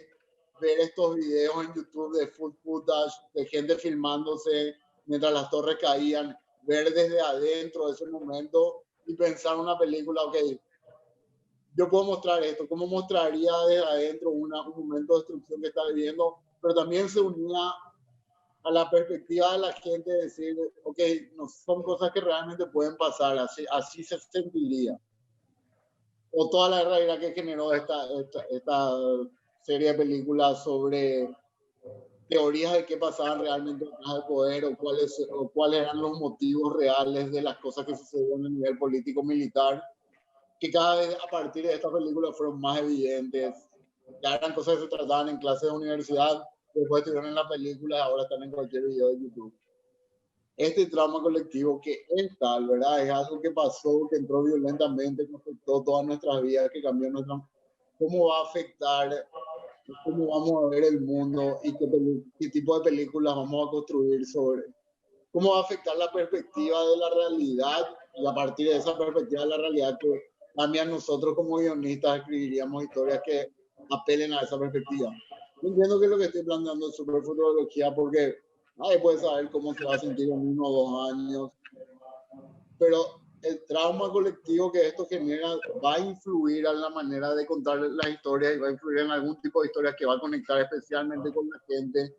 ver estos videos en YouTube de food footage, de gente filmándose mientras las torres caían, ver desde adentro ese momento y pensar una película, ok, yo puedo mostrar esto, ¿cómo mostraría desde adentro un momento de destrucción que está viviendo? Pero también se unía a la perspectiva de la gente de decir, ok, no son cosas que realmente pueden pasar, así se sentiría. O toda la realidad que generó esta serie de películas sobre teorías de qué pasaban realmente detrás del poder o cuáles eran los motivos reales de las cosas que sucedieron a nivel político-militar, que cada vez a partir de esta película fueron más evidentes. Ya eran cosas que se trataban en clases de universidad, después estuvieron en la película y ahora están en cualquier video de YouTube. Este trauma colectivo que es tal, ¿verdad? Es algo que pasó, que entró violentamente, que afectó todas nuestras vidas, que cambió nuestra... ¿Cómo va a afectar? ¿Cómo vamos a ver el mundo? ¿Y qué tipo de películas vamos a construir sobre? ¿Cómo va a afectar la perspectiva de la realidad? Y a partir de esa perspectiva de la realidad que también nosotros como guionistas escribiríamos historias que apelen a esa perspectiva. Yo entiendo que lo que estoy planteando es súper futurología porque nadie puede saber cómo se va a sentir en 1 o 2 años, pero el trauma colectivo que esto genera va a influir en la manera de contar las historias y va a influir en algún tipo de historias que va a conectar especialmente con la gente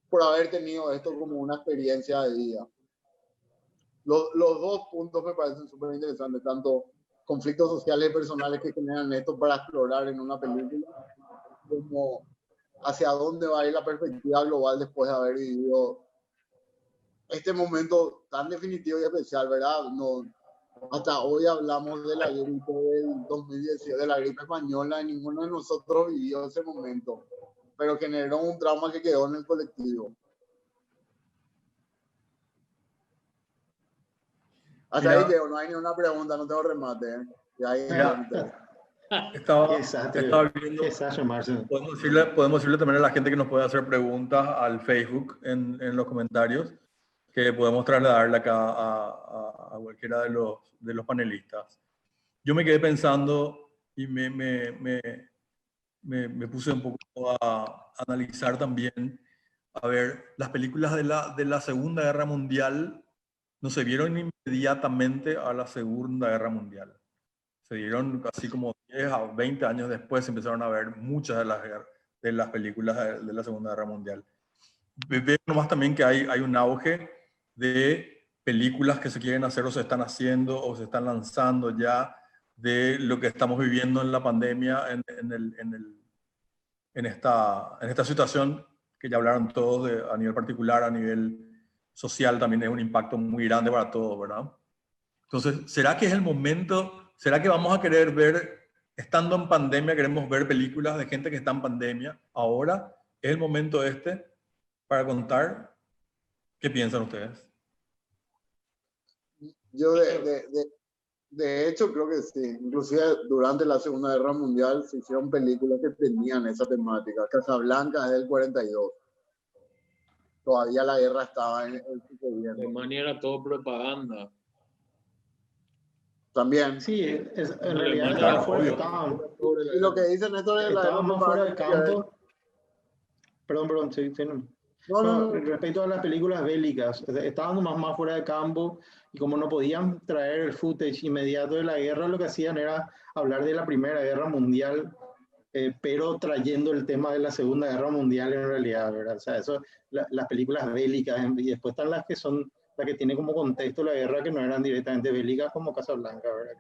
por haber tenido esto como una experiencia de vida. Los dos puntos me parecen súper interesantes, tanto conflictos sociales y personales que generan esto para explorar en una película, como hacia dónde va a ir la perspectiva global después de haber vivido este momento tan definitivo y especial, ¿verdad? No, hasta hoy hablamos de la gripe del 2018, de la gripe española, y ninguno de nosotros vivió ese momento, pero generó un trauma que quedó en el colectivo. Hasta Mira, ahí llego, no hay ni una pregunta, no tengo remate. Y ahí estaba Desastre, viendo, desastre, Marcelo. podemos decirle también a la gente que nos puede hacer preguntas al Facebook en los comentarios, que podemos trasladarle acá a cualquiera de los panelistas. Yo me quedé pensando y me puse un poco a analizar también, a ver, las películas de la Segunda Guerra Mundial no se vieron inmediatamente a la Segunda Guerra Mundial. Se dieron casi como 10 a 20 años después, se empezaron a ver muchas de las películas de la Segunda Guerra Mundial. Veo nomás también que hay un auge de películas que se quieren hacer o se están haciendo o se están lanzando ya de lo que estamos viviendo en la pandemia, en esta situación que ya hablaron todos a nivel particular, a nivel social también es un impacto muy grande para todos, ¿verdad? Entonces, ¿será que es el momento? ¿Será que vamos a querer ver, estando en pandemia, queremos ver películas de gente que está en pandemia? Ahora es el momento para contar. ¿Qué piensan ustedes? yo de hecho creo que sí. Inclusive durante la Segunda Guerra Mundial se hicieron películas que tenían esa temática. Casablanca es del 42. Todavía la guerra estaba sucediendo. Alemania era todo propaganda. También. Sí, en realidad Alemania estaban era fuera, obvio. Y lo que dicen esto de la estaban guerra más fuera del propaganda, campo. Perdón, sí, no. No. Respecto a las películas bélicas, estaban más fuera de campo y como no podían traer el footage inmediato de la guerra, lo que hacían era hablar de la Primera Guerra Mundial, pero trayendo el tema de la Segunda Guerra Mundial en realidad, ¿verdad? O sea, eso, las películas bélicas, y después están las que tienen como contexto la guerra que no eran directamente bélicas, como Casablanca, ¿verdad?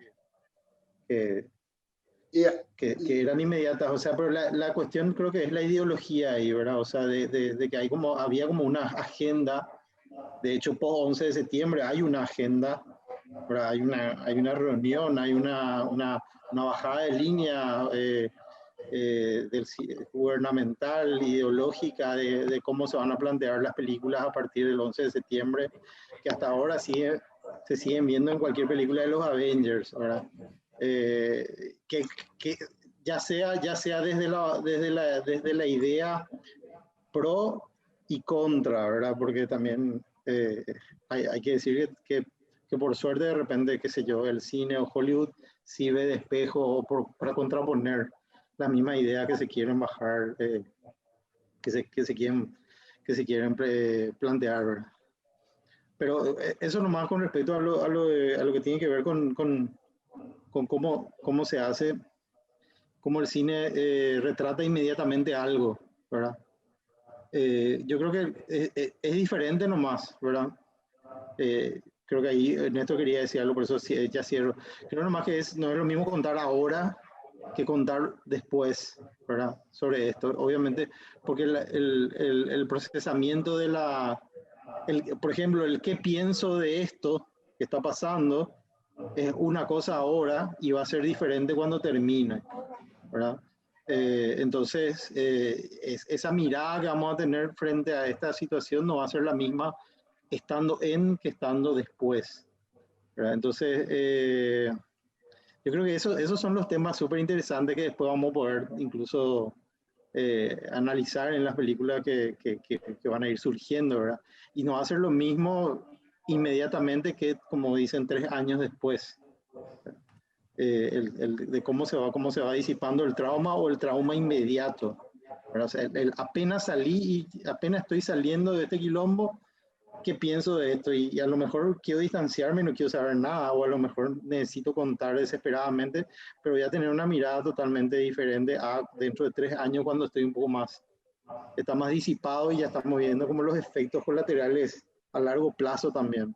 Que eran inmediatas, o sea, pero la cuestión creo que es la ideología ahí, ¿verdad? O sea, de que había como una agenda, de hecho, post 11 de septiembre hay una agenda, ¿verdad? Hay una reunión, hay una bajada de línea gubernamental, ideológica, de cómo se van a plantear las películas a partir del 11 de septiembre, que hasta ahora se siguen viendo en cualquier película de los Avengers, ¿verdad? Que ya sea desde la idea pro y contra, ¿verdad? Porque también hay que decir que por suerte de repente, qué sé yo, el cine o Hollywood sí ve de espejo o para contraponer la misma idea que se quieren bajar, que se quieren plantear, ¿verdad? Pero eso nomás con respecto a lo que tiene que ver con cómo se hace, cómo el cine retrata inmediatamente algo, ¿verdad? Yo creo que es diferente nomás, ¿verdad? Creo que ahí Ernesto quería decir algo, por eso ya cierro. Creo nomás que no es lo mismo contar ahora que contar después, ¿verdad? Sobre esto, obviamente, porque el procesamiento por ejemplo, el qué pienso de esto que está pasando es una cosa ahora y va a ser diferente cuando termine, ¿verdad? Entonces, esa mirada que vamos a tener frente a esta situación no va a ser la misma estando que estando después, ¿verdad? Entonces, yo creo que esos son los temas súper interesantes que después vamos a poder incluso analizar en las películas que van a ir surgiendo, ¿verdad? Y no va a ser lo mismo inmediatamente que, como dicen, 3 años después. De cómo se va disipando el trauma o el trauma inmediato. ¿Verdad? O sea, apenas salí y apenas estoy saliendo de este quilombo, ¿qué pienso de esto? Y a lo mejor quiero distanciarme y no quiero saber nada, o a lo mejor necesito contar desesperadamente, pero voy a tener una mirada totalmente diferente a dentro de 3 años cuando estoy un poco más, está más disipado y ya estamos viendo como los efectos colaterales a largo plazo también,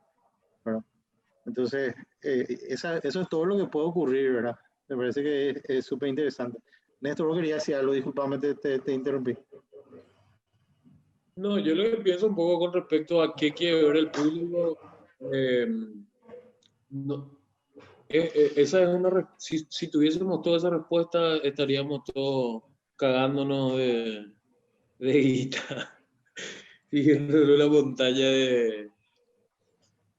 ¿verdad? Entonces, eso es todo lo que puede ocurrir, ¿verdad? Me parece que es súper interesante. Néstor, vos querías decir algo, disculpame, te interrumpí. No, yo lo que pienso un poco con respecto a qué quiere ver el público, no, esa es si tuviésemos toda esa respuesta, estaríamos todos cagándonos de guita, siguiendo la montaña de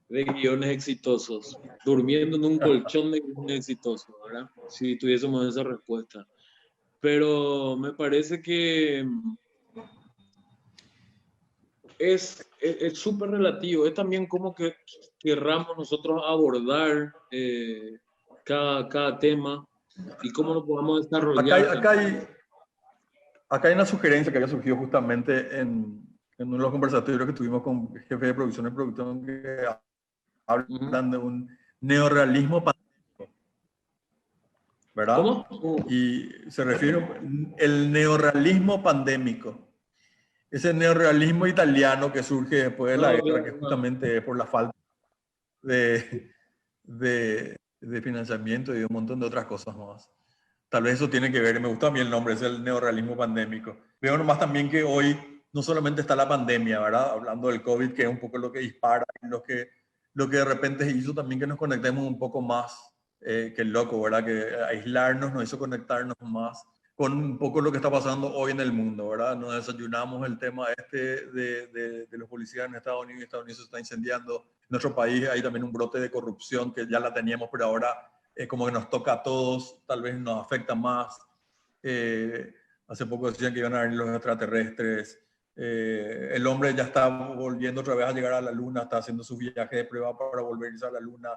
guiones exitosos, durmiendo en un colchón de guiones exitosos, ¿verdad? Si tuviésemos esa respuesta. Pero me parece que es súper relativo, es también como que querramos nosotros abordar cada tema y cómo lo podamos desarrollar. Acá hay una sugerencia que había surgido justamente en uno de los conversatorios que tuvimos con jefe de producción y producción que hablan de un neorrealismo pandémico, ¿verdad? ¿Cómo? Y se refiere al neorrealismo pandémico. Ese neorrealismo italiano que surge después de la guerra, que justamente es por la falta de financiamiento y un montón de otras cosas más. Tal vez eso tiene que ver, me gusta a mí el nombre, es el neorrealismo pandémico. Veo nomás también que hoy no solamente está la pandemia, ¿verdad? Hablando del COVID, que es un poco lo que dispara, lo que de repente hizo también que nos conectemos un poco más que el loco, ¿verdad? Que aislarnos nos hizo conectarnos más con un poco lo que está pasando hoy en el mundo, ¿verdad? Nos desayunamos el tema de los policías en Estados Unidos se está incendiando. En nuestro país hay también un brote de corrupción que ya la teníamos, pero ahora como que nos toca a todos, tal vez nos afecta más. Hace poco decían que iban a venir los extraterrestres. El hombre ya está volviendo otra vez a llegar a la luna, está haciendo su viaje de prueba para volver a irse a la luna.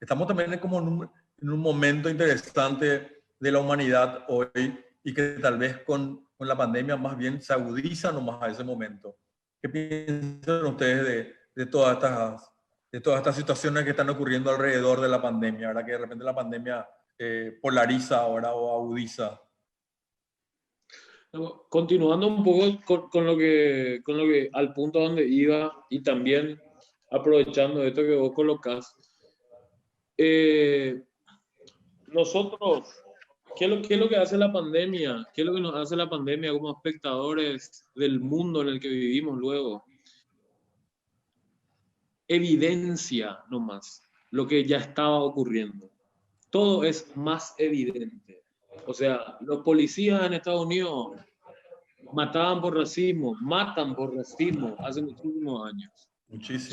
Estamos también como en un momento interesante de la humanidad hoy y que tal vez con la pandemia más bien se agudiza nomás a ese momento. ¿Qué piensan ustedes de todas estas situaciones que están ocurriendo alrededor de la pandemia, ¿verdad? Que de repente la pandemia polariza ahora o agudiza? Continuando un poco con lo que al punto donde iba y también aprovechando esto que vos colocás, nosotros, ¿qué es lo que hace la pandemia? ¿Qué es lo que nos hace la pandemia como espectadores del mundo en el que vivimos luego? Evidencia nomás lo que ya estaba ocurriendo. Todo es más evidente. O sea, los policías en Estados Unidos mataban por racismo, matan por racismo hace muchísimos años. Muchísimo.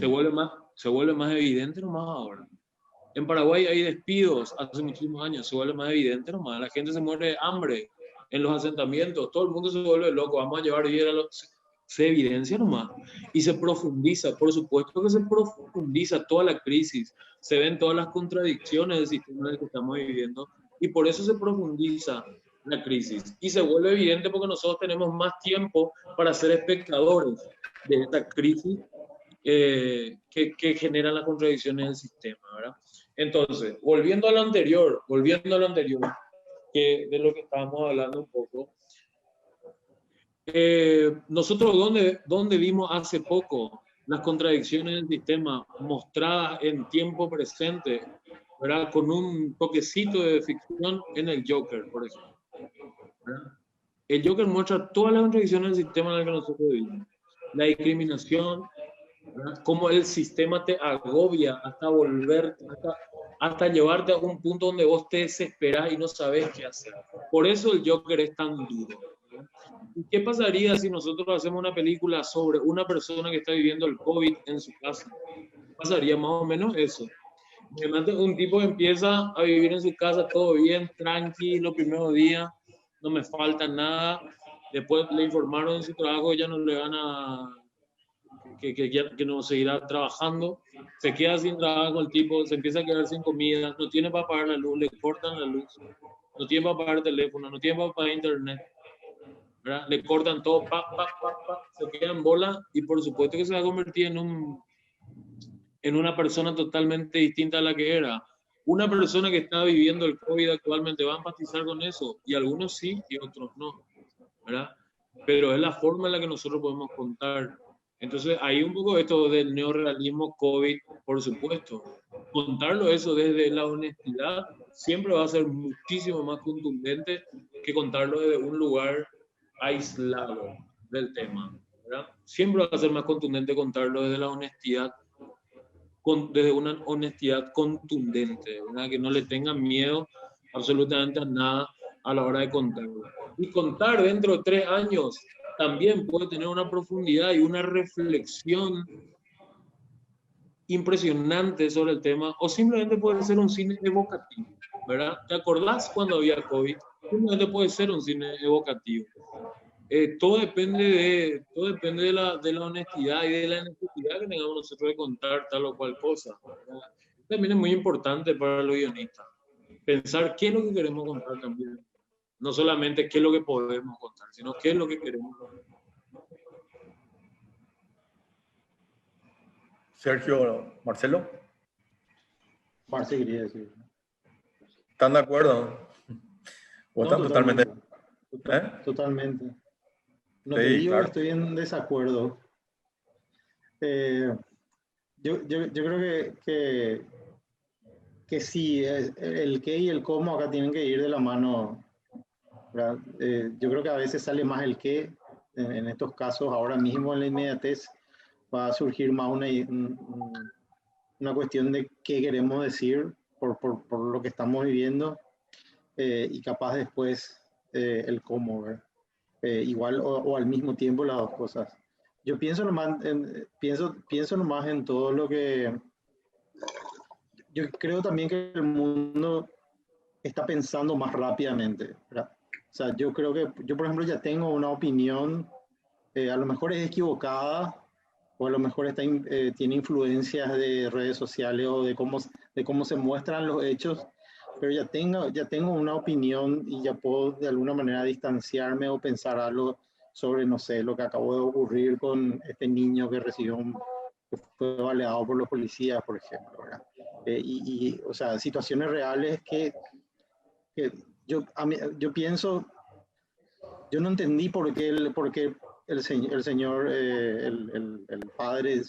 Se vuelve más evidente nomás ahora. En Paraguay hay despidos hace muchísimos años, se vuelve más evidente nomás. La gente se muere de hambre en los asentamientos, todo el mundo se vuelve loco, vamos a llevar vida a los... Se evidencia nomás y se profundiza, por supuesto que se profundiza toda la crisis, se ven todas las contradicciones del sistema en el que estamos viviendo y por eso se profundiza la crisis y se vuelve evidente porque nosotros tenemos más tiempo para ser espectadores de esta crisis que generan las contradicciones del sistema, ¿verdad? Entonces, volviendo a lo anterior, que de lo que estábamos hablando un poco, nosotros ¿dónde vimos hace poco las contradicciones del sistema mostradas en tiempo presente, ¿verdad? Con un toquecito de ficción en el Joker, por ejemplo, ¿verdad? El Joker muestra todas las contradicciones del sistema en el que nosotros vivimos. La discriminación, ¿verdad? Cómo el sistema te agobia hasta hasta llevarte a un punto donde vos te desesperás y no sabes qué hacer. Por eso el Joker es tan duro. ¿Y qué pasaría si nosotros hacemos una película sobre una persona que está viviendo el COVID en su casa? Pasaría más o menos eso. Un tipo empieza a vivir en su casa todo bien, tranquilo, los primeros días, no me falta nada. Después le informaron en su trabajo que ya no le van a... que no seguirá trabajando. Se queda sin trabajo el tipo, se empieza a quedar sin comida, no tiene para pagar la luz, le cortan la luz, no tiene para pagar el teléfono, no tiene para pagar internet. ¿Verdad? Le cortan todo, se queda en bola y por supuesto que se va a convertir en una persona totalmente distinta a la que era. Una persona que está viviendo el COVID actualmente va a empatizar con eso y algunos sí y otros no, ¿verdad? Pero es la forma en la que nosotros podemos contar. Entonces, hay un poco esto del neorrealismo COVID, por supuesto. Contarlo eso desde la honestidad siempre va a ser muchísimo más contundente que contarlo desde un lugar aislado del tema, ¿verdad? Siempre va a ser más contundente contarlo desde la honestidad, desde una honestidad contundente, ¿verdad? Que no le tengan miedo absolutamente a nada a la hora de contarlo. Y contar dentro de 3 años también puede tener una profundidad y una reflexión impresionante sobre el tema, o simplemente puede ser un cine evocativo, ¿verdad? ¿Te acordás cuando había COVID? Simplemente puede ser un cine evocativo. Todo depende de la honestidad y de la necesidad que tengamos nosotros de contar tal o cual cosa, ¿verdad? También es muy importante para los guionistas pensar qué es lo que queremos contar también. No solamente qué es lo que podemos contar, sino qué es lo que queremos contar. Sergio, Marcelo, Marce quería decir. ¿están de acuerdo? ¿O están totalmente? Totalmente. No Sí, te digo claro. que estoy en desacuerdo. Yo creo que sí, el qué y el cómo acá tienen que ir de la mano, ¿verdad? Yo creo que a veces sale más el qué, en estos casos, ahora mismo en la inmediatez va a surgir más una cuestión de qué queremos decir por lo que estamos viviendo y capaz después el cómo, ¿verdad? Igual o al mismo tiempo las dos cosas. Yo pienso nomás en todo lo que... Yo creo también que el mundo está pensando más rápidamente, ¿verdad? O sea, yo creo que yo, por ejemplo, ya tengo una opinión, a lo mejor es equivocada, o a lo mejor tiene influencias de redes sociales o de cómo se muestran los hechos, pero ya tengo una opinión y ya puedo de alguna manera distanciarme o pensar algo sobre, no sé, lo que acabó de ocurrir con este niño que que fue baleado por los policías, por ejemplo, ¿verdad? O sea, situaciones reales que yo pienso, yo no entendí por qué el señor, el padre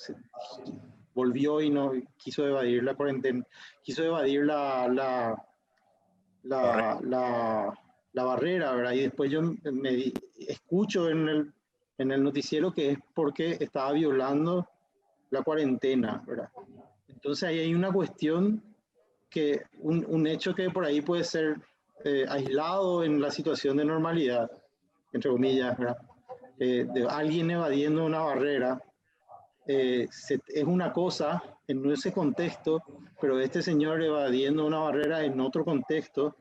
volvió y no quiso evadir la cuarentena, quiso evadir la barrera, ¿verdad? Y después yo escucho en el noticiero que es porque estaba violando la cuarentena, ¿verdad? Entonces ahí hay una cuestión un hecho que por ahí puede ser aislado en la situación de normalidad, entre comillas, ¿verdad? De alguien evadiendo una barrera, es una cosa en ese contexto, pero este señor evadiendo una barrera en otro contexto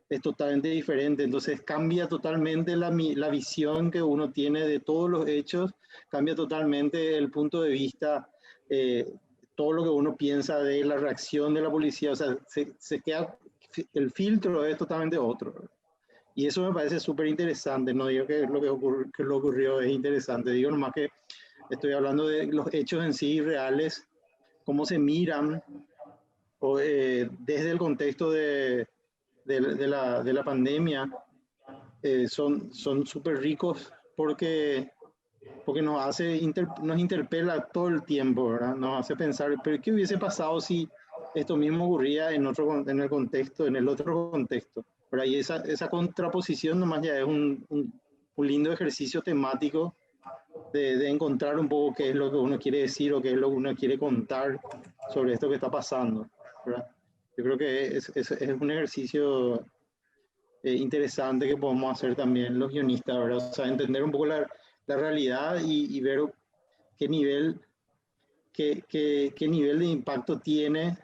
es totalmente diferente. Entonces cambia totalmente la visión que uno tiene de todos los hechos, cambia totalmente el punto de vista, todo lo que uno piensa de la reacción de la policía. O sea, se queda, el filtro es totalmente otro. Y eso me parece súper interesante. No digo que lo ocurrió es interesante, digo nomás que estoy hablando de los hechos en sí reales, cómo se miran desde el contexto de la pandemia, son súper ricos porque nos interpela todo el tiempo, ¿verdad? Nos hace pensar, pero ¿qué hubiese pasado si esto mismo ocurría en el contexto, en el otro contexto? ¿Verdad? Y esa contraposición nomás ya es un lindo ejercicio temático de encontrar un poco qué es lo que uno quiere decir o qué es lo que uno quiere contar sobre esto que está pasando, ¿verdad? Yo creo que es un ejercicio interesante que podemos hacer también los guionistas, ¿verdad? O sea, entender un poco la realidad y ver qué nivel de impacto tiene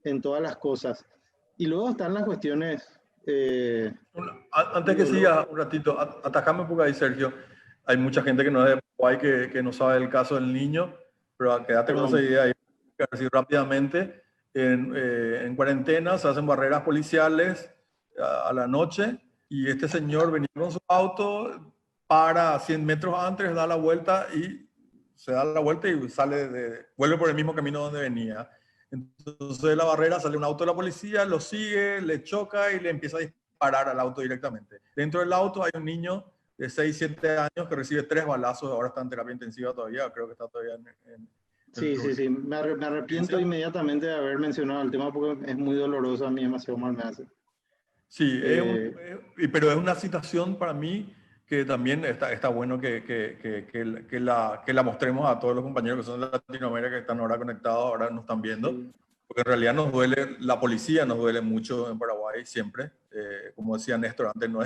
en todas las cosas. Y luego están las cuestiones... Antes que siga un ratito, atajame un poco ahí, Sergio. Hay mucha gente que no es de Paraguay que no sabe el caso del niño, pero quédate con esa idea ahí. Así rápidamente, en cuarentena se hacen barreras policiales a la noche y este señor venía con su auto, para 100 metros antes, da la vuelta y se da la vuelta y vuelve por el mismo camino donde venía. Entonces de la barrera sale un auto de la policía, lo sigue, le choca y le empieza a disparar al auto directamente. Dentro del auto hay un niño de 6, 7 años que recibe 3 balazos, ahora está en terapia intensiva todavía, creo que está todavía Sí. Me arrepiento inmediatamente de haber mencionado el tema porque es muy doloroso, a mí demasiado mal me hace. Sí, pero es una situación para mí que también está bueno que la mostremos a todos los compañeros que son de Latinoamérica que están ahora conectados, ahora nos están viendo. Sí. Porque en realidad nos duele, la policía nos duele mucho en Paraguay siempre. Como decía Néstor antes, no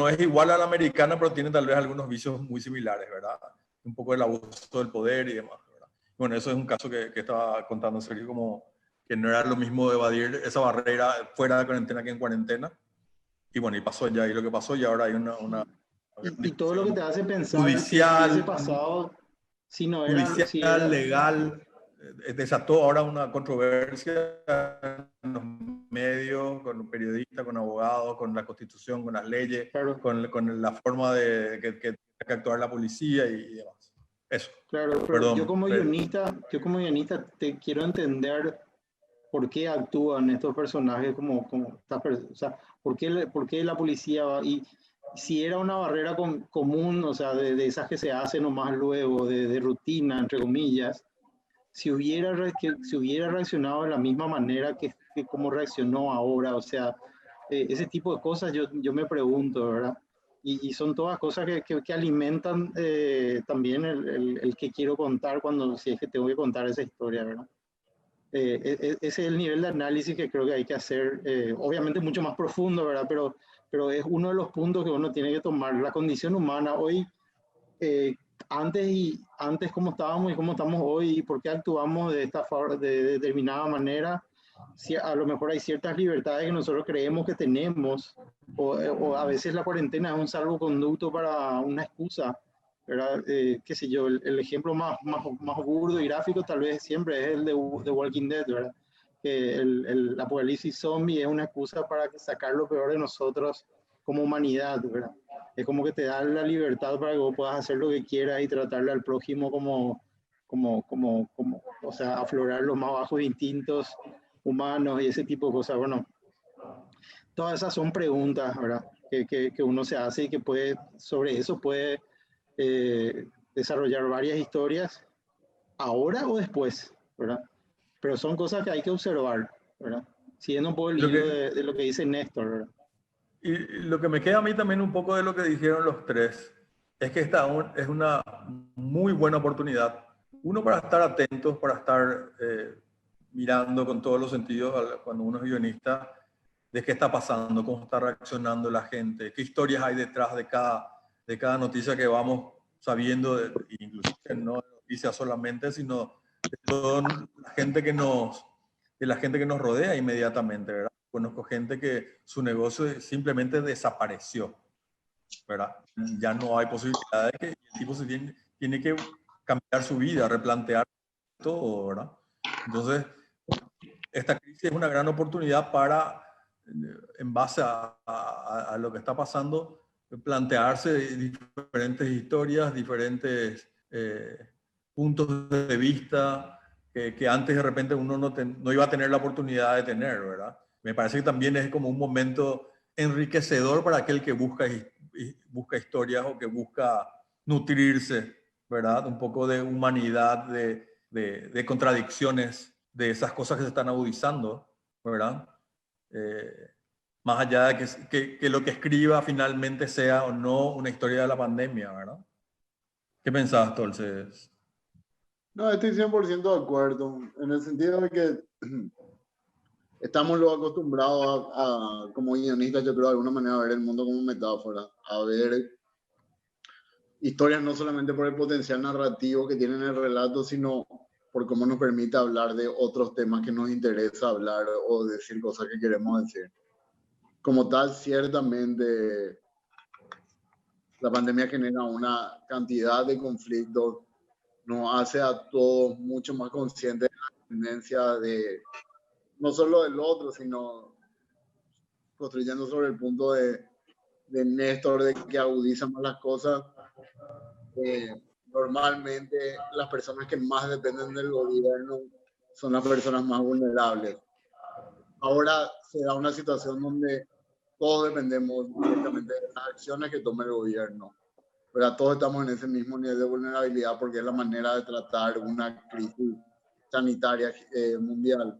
es igual a la americana, pero tiene tal vez algunos vicios muy similares, ¿verdad? Un poco el abuso del poder y demás, ¿verdad? Bueno, eso es un caso que estaba contando Sergio, como que no era lo mismo evadir esa barrera fuera de cuarentena que en cuarentena. Y bueno, y pasó ya, y lo que pasó, y ahora hay una y todo lo que te hace pensar judicial, que ese pasado, si no era, judicial, legal, desató ahora una controversia en los medios, con los periodistas, con abogados, con la Constitución, con las leyes, claro, con la forma de que tiene que actuar la policía y demás. Eso. Claro, pero perdón, yo como guionista te quiero entender por qué actúan estos personajes o sea, por qué la policía va, y si era una barrera común, o sea, de esas que se hacen nomás luego, de rutina, entre comillas, si hubiera reaccionado de la misma manera que como reaccionó ahora, o sea, ese tipo de cosas yo me pregunto, ¿verdad? Y son todas cosas que alimentan también el que quiero contar si es que tengo que contar esa historia, ¿verdad? Ese es el nivel de análisis que creo que hay que hacer, obviamente mucho más profundo, ¿verdad? Pero es uno de los puntos que uno tiene que tomar. La condición humana hoy, antes cómo estábamos y cómo estamos hoy, y por qué actuamos de determinada manera. Si a lo mejor hay ciertas libertades que nosotros creemos que tenemos, o a veces la cuarentena es un salvoconducto para una excusa, ¿verdad? Qué sé yo, el ejemplo más burdo y gráfico tal vez siempre es el de Walking Dead, ¿verdad? Que el apocalipsis zombie es una excusa para sacar lo peor de nosotros como humanidad, ¿verdad? Es como que te da la libertad para que vos puedas hacer lo que quieras y tratarle al prójimo o sea, aflorar los más bajos instintos humanos y ese tipo de cosas. Bueno, todas esas son preguntas, ¿verdad? Que uno se hace y que sobre eso puede desarrollar varias historias ahora o después, ¿verdad? Pero son cosas que hay que observar, ¿verdad? Siguiendo un poco el hilo de lo que dice Néstor, ¿verdad? Y lo que me queda a mí también un poco de lo que dijeron los tres es que esta es una muy buena oportunidad. Uno, para estar atentos, para estar mirando con todos los sentidos cuando uno es guionista, de qué está pasando, cómo está reaccionando la gente, qué historias hay detrás de cada noticia que vamos sabiendo, inclusive no de noticias solamente, sino de toda la gente de la gente que nos rodea inmediatamente, ¿verdad? Conozco gente que su negocio simplemente desapareció, ¿verdad? Ya no hay posibilidad de que el tipo tiene que cambiar su vida, replantear todo, ¿verdad? Entonces, esta crisis es una gran oportunidad para, en base a lo que está pasando, plantearse diferentes historias, diferentes puntos de vista que antes de repente uno no iba a tener la oportunidad de tener, ¿verdad? Me parece que también es como un momento enriquecedor para aquel que busca historias o que busca nutrirse, ¿verdad? Un poco de humanidad, de contradicciones, de esas cosas que se están agudizando, ¿verdad? Más allá de que lo que escriba finalmente sea o no una historia de la pandemia, ¿verdad? ¿Qué pensabas, Tolces? No, estoy 100% de acuerdo, en el sentido de que estamos lo acostumbrados como guionistas, yo creo, de alguna manera, a ver el mundo como metáfora, a ver historias no solamente por el potencial narrativo que tienen el relato, sino por cómo nos permite hablar de otros temas que nos interesa hablar o decir cosas que queremos decir. Como tal, ciertamente la pandemia genera una cantidad de conflictos, nos hace a todos mucho más conscientes de la tendencia de no solo del otro, sino construyendo sobre el punto de Néstor, de que agudizan más las cosas. Normalmente las personas que más dependen del gobierno son las personas más vulnerables. Ahora se da una situación donde todos dependemos directamente de las acciones que tome el gobierno. Pero todos estamos en ese mismo nivel de vulnerabilidad porque es la manera de tratar una crisis sanitaria mundial,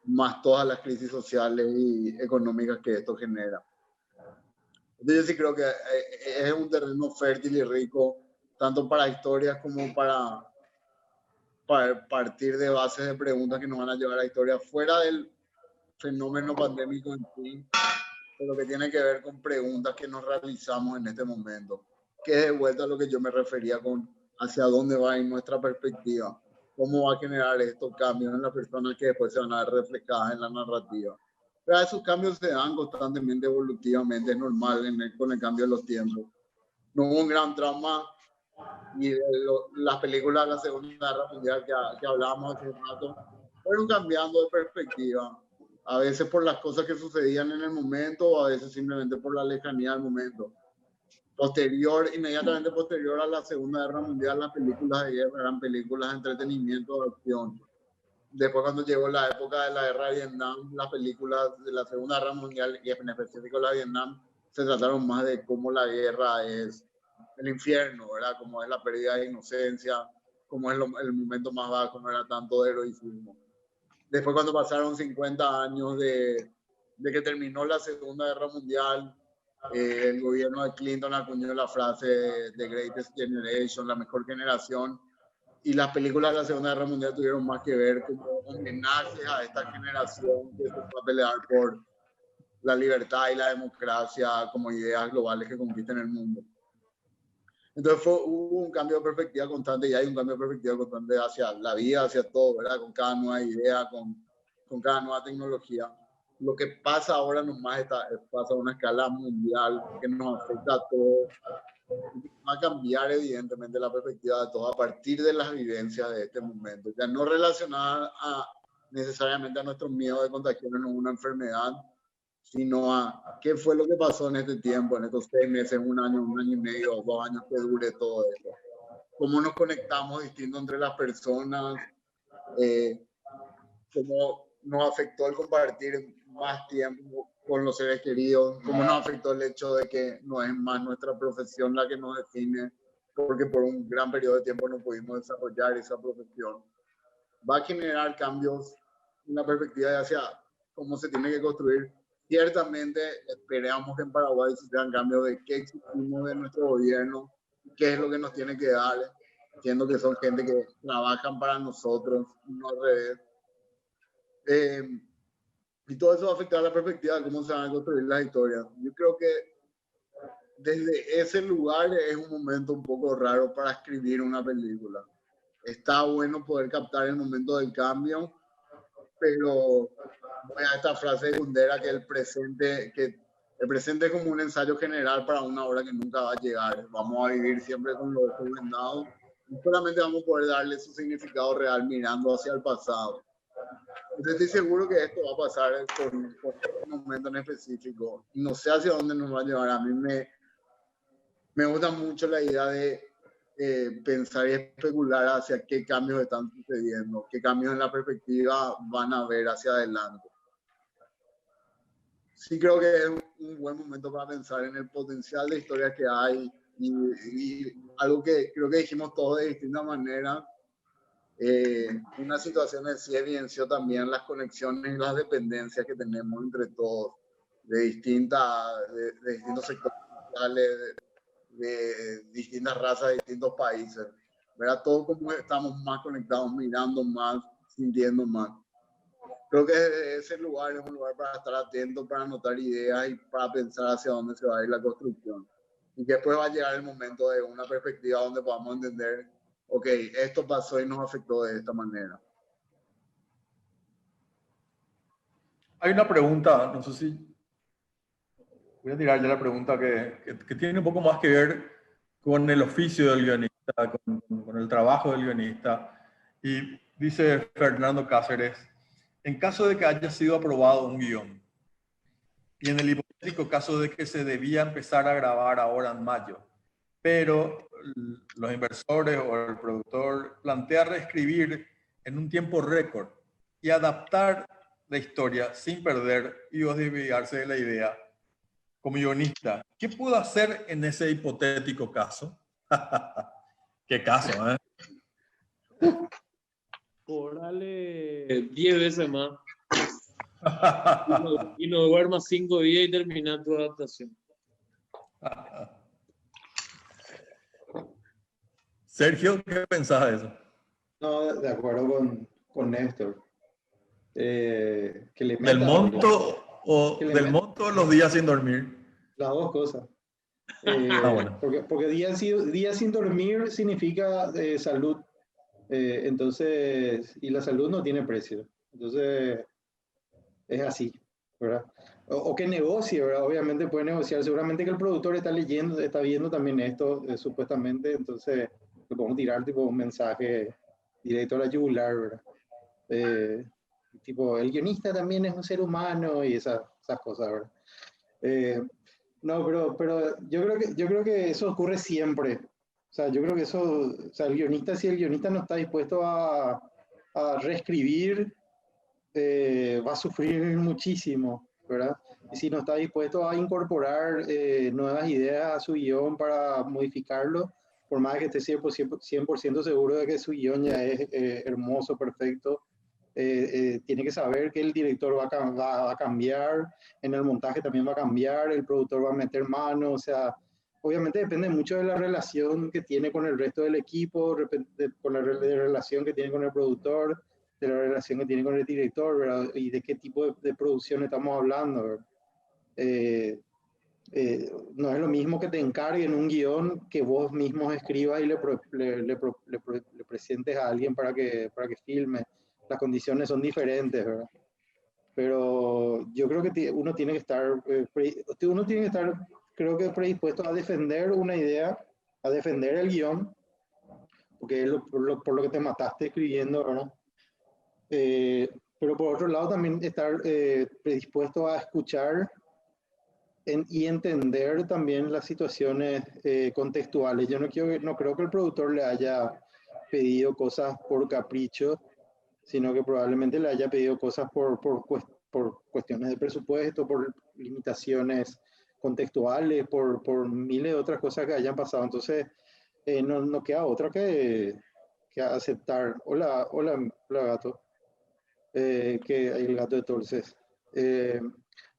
más todas las crisis sociales y económicas que esto genera. Entonces yo sí creo que es un terreno fértil y rico, tanto para historias como para partir de bases de preguntas que nos van a llevar a historias fuera del fenómeno pandémico en sí, pero que tiene que ver con preguntas que nos realizamos en este momento, que es de vuelta a lo que yo me refería con hacia dónde va en nuestra perspectiva, cómo va a generar estos cambios en las personas que después se van a ver reflejadas en la narrativa. Pero esos cambios se dan constantemente, evolutivamente, es normal con el cambio de los tiempos. No hubo un gran trauma y las películas de la Segunda Guerra Mundial que hablábamos hace un rato fueron cambiando de perspectiva, a veces por las cosas que sucedían en el momento o a veces simplemente por la lejanía del momento. Inmediatamente posterior a la Segunda Guerra Mundial, las películas de guerra eran películas de entretenimiento, de acción. Después, cuando llegó la época de la guerra de Vietnam, las películas de la Segunda Guerra Mundial y en específico la de Vietnam se trataron más de cómo la guerra es el infierno, ¿verdad? Cómo es la pérdida de inocencia, cómo es el momento más bajo, no era tanto de heroísmo. Después, cuando pasaron 50 años de que terminó la Segunda Guerra Mundial, el gobierno de Clinton acuñó la frase The Greatest Generation, la mejor generación, y las películas de la Segunda Guerra Mundial tuvieron más que ver como homenajes a esta generación que se fue a pelear por la libertad y la democracia como ideas globales que conquisten el mundo. Entonces hubo un cambio de perspectiva constante y hay un cambio de perspectiva constante hacia la vida, hacia todo, ¿verdad? Con cada nueva idea, con cada nueva tecnología. Lo que pasa ahora nomás pasa a una escala mundial que nos afecta a todos. Va a cambiar evidentemente la perspectiva de todos a partir de las vivencias de este momento. Ya no relacionada necesariamente a nuestros miedos de contagiarnos en una enfermedad, sino a qué fue lo que pasó en este tiempo, en estos 6 meses, un año y medio, 2 años que dure todo esto. Cómo nos conectamos distinto entre las personas, cómo nos afectó el compartir más tiempo con los seres queridos, cómo nos afectó el hecho de que no es más nuestra profesión la que nos define, porque por un gran periodo de tiempo no pudimos desarrollar esa profesión. Va a generar cambios en la perspectiva de hacia cómo se tiene que construir. Ciertamente esperamos que en Paraguay se sean cambios de qué exigimos de nuestro gobierno, qué es lo que nos tiene que dar, siendo que son gente que trabajan para nosotros, no al revés. Y todo eso va a afectar la perspectiva de cómo se van a construir las historias. Yo creo que desde ese lugar es un momento un poco raro para escribir una película. Está bueno poder captar el momento del cambio, pero voy a esta frase de Kundera que el presente es como un ensayo general para una obra que nunca va a llegar. Vamos a vivir siempre con lo recomendado. No solamente vamos a poder darle su significado real mirando hacia el pasado. Entonces estoy seguro que esto va a pasar con este momento en específico. No sé hacia dónde nos va a llevar. A mí me gusta mucho la idea de pensar y especular hacia qué cambios están sucediendo, qué cambios en la perspectiva van a haber hacia adelante. Sí creo que es un buen momento para pensar en el potencial de historias que hay y algo que creo que dijimos todos de distintas maneras. Una situación en sí evidenció también las conexiones y las dependencias que tenemos entre todos, de distintos sectores sociales, de distintas razas, de distintos países. ¿Verdad? Todos como estamos más conectados, mirando más, sintiendo más. Creo que ese lugar es un lugar para estar atento, para anotar ideas y para pensar hacia dónde se va a ir la construcción. Y que después va a llegar el momento de una perspectiva donde podamos entender, ok, esto pasó y nos afectó de esta manera. Hay una pregunta, no sé si voy a tirar ya la pregunta que tiene un poco más que ver con el oficio del guionista, con el trabajo del guionista. Y dice Fernando Cáceres, en caso de que haya sido aprobado un guión, y en el hipotético caso de que se debía empezar a grabar ahora en mayo, pero los inversores o el productor plantea reescribir en un tiempo récord y adaptar la historia sin perder y desviarse de la idea. Como guionista, ¿qué puedo hacer en ese hipotético caso? ¿Qué caso, eh? Cobrale 10 veces más y no duermas 5 días y termina tu adaptación. Sergio, ¿qué pensás de eso? No, de acuerdo con Néstor. Que le ¿Del meta, monto o que le del meta monto o los días sin dormir? las dos cosas. Bueno. Porque días sin dormir significa salud. Entonces, y la salud no tiene precio. Entonces, es así, ¿verdad? O que negocie, ¿verdad? Obviamente puede negociar. Seguramente que el productor está leyendo, está viendo también esto, supuestamente. Entonces, le podemos tirar tipo un mensaje directo a la yugular, ¿verdad? Tipo, el guionista también es un ser humano y esas cosas, ¿verdad? No, pero yo creo que eso ocurre siempre. O sea, yo creo que eso, o sea, el guionista, si el guionista no está dispuesto a reescribir, va a sufrir muchísimo, ¿verdad? Y si no está dispuesto a incorporar nuevas ideas a su guión para modificarlo, por más que esté 100% seguro de que su guión ya es hermoso, perfecto, tiene que saber que el director va a cambiar, en el montaje también va a cambiar, el productor va a meter mano, o sea, obviamente depende mucho de la relación que tiene con el resto del equipo, con la relación que tiene con el productor, de la relación que tiene con el director, ¿verdad? Y de qué tipo de producción estamos hablando, ¿verdad? No es lo mismo que te encarguen un guión que vos mismos escribas y le presentes a alguien para que filme. Las condiciones son diferentes, ¿verdad? Pero yo creo que uno tiene que estar, creo que predispuesto a defender una idea, a defender el guión, porque es por lo que te mataste escribiendo, ¿verdad? Pero por otro lado también estar predispuesto a escuchar y entender también las situaciones contextuales. Yo no creo que el productor le haya pedido cosas por capricho, sino que probablemente le haya pedido cosas por cuestiones de presupuesto, por limitaciones contextuales, por miles de otras cosas que hayan pasado. Entonces, no queda otra que aceptar. Hola, gato. Que el gato de Torces.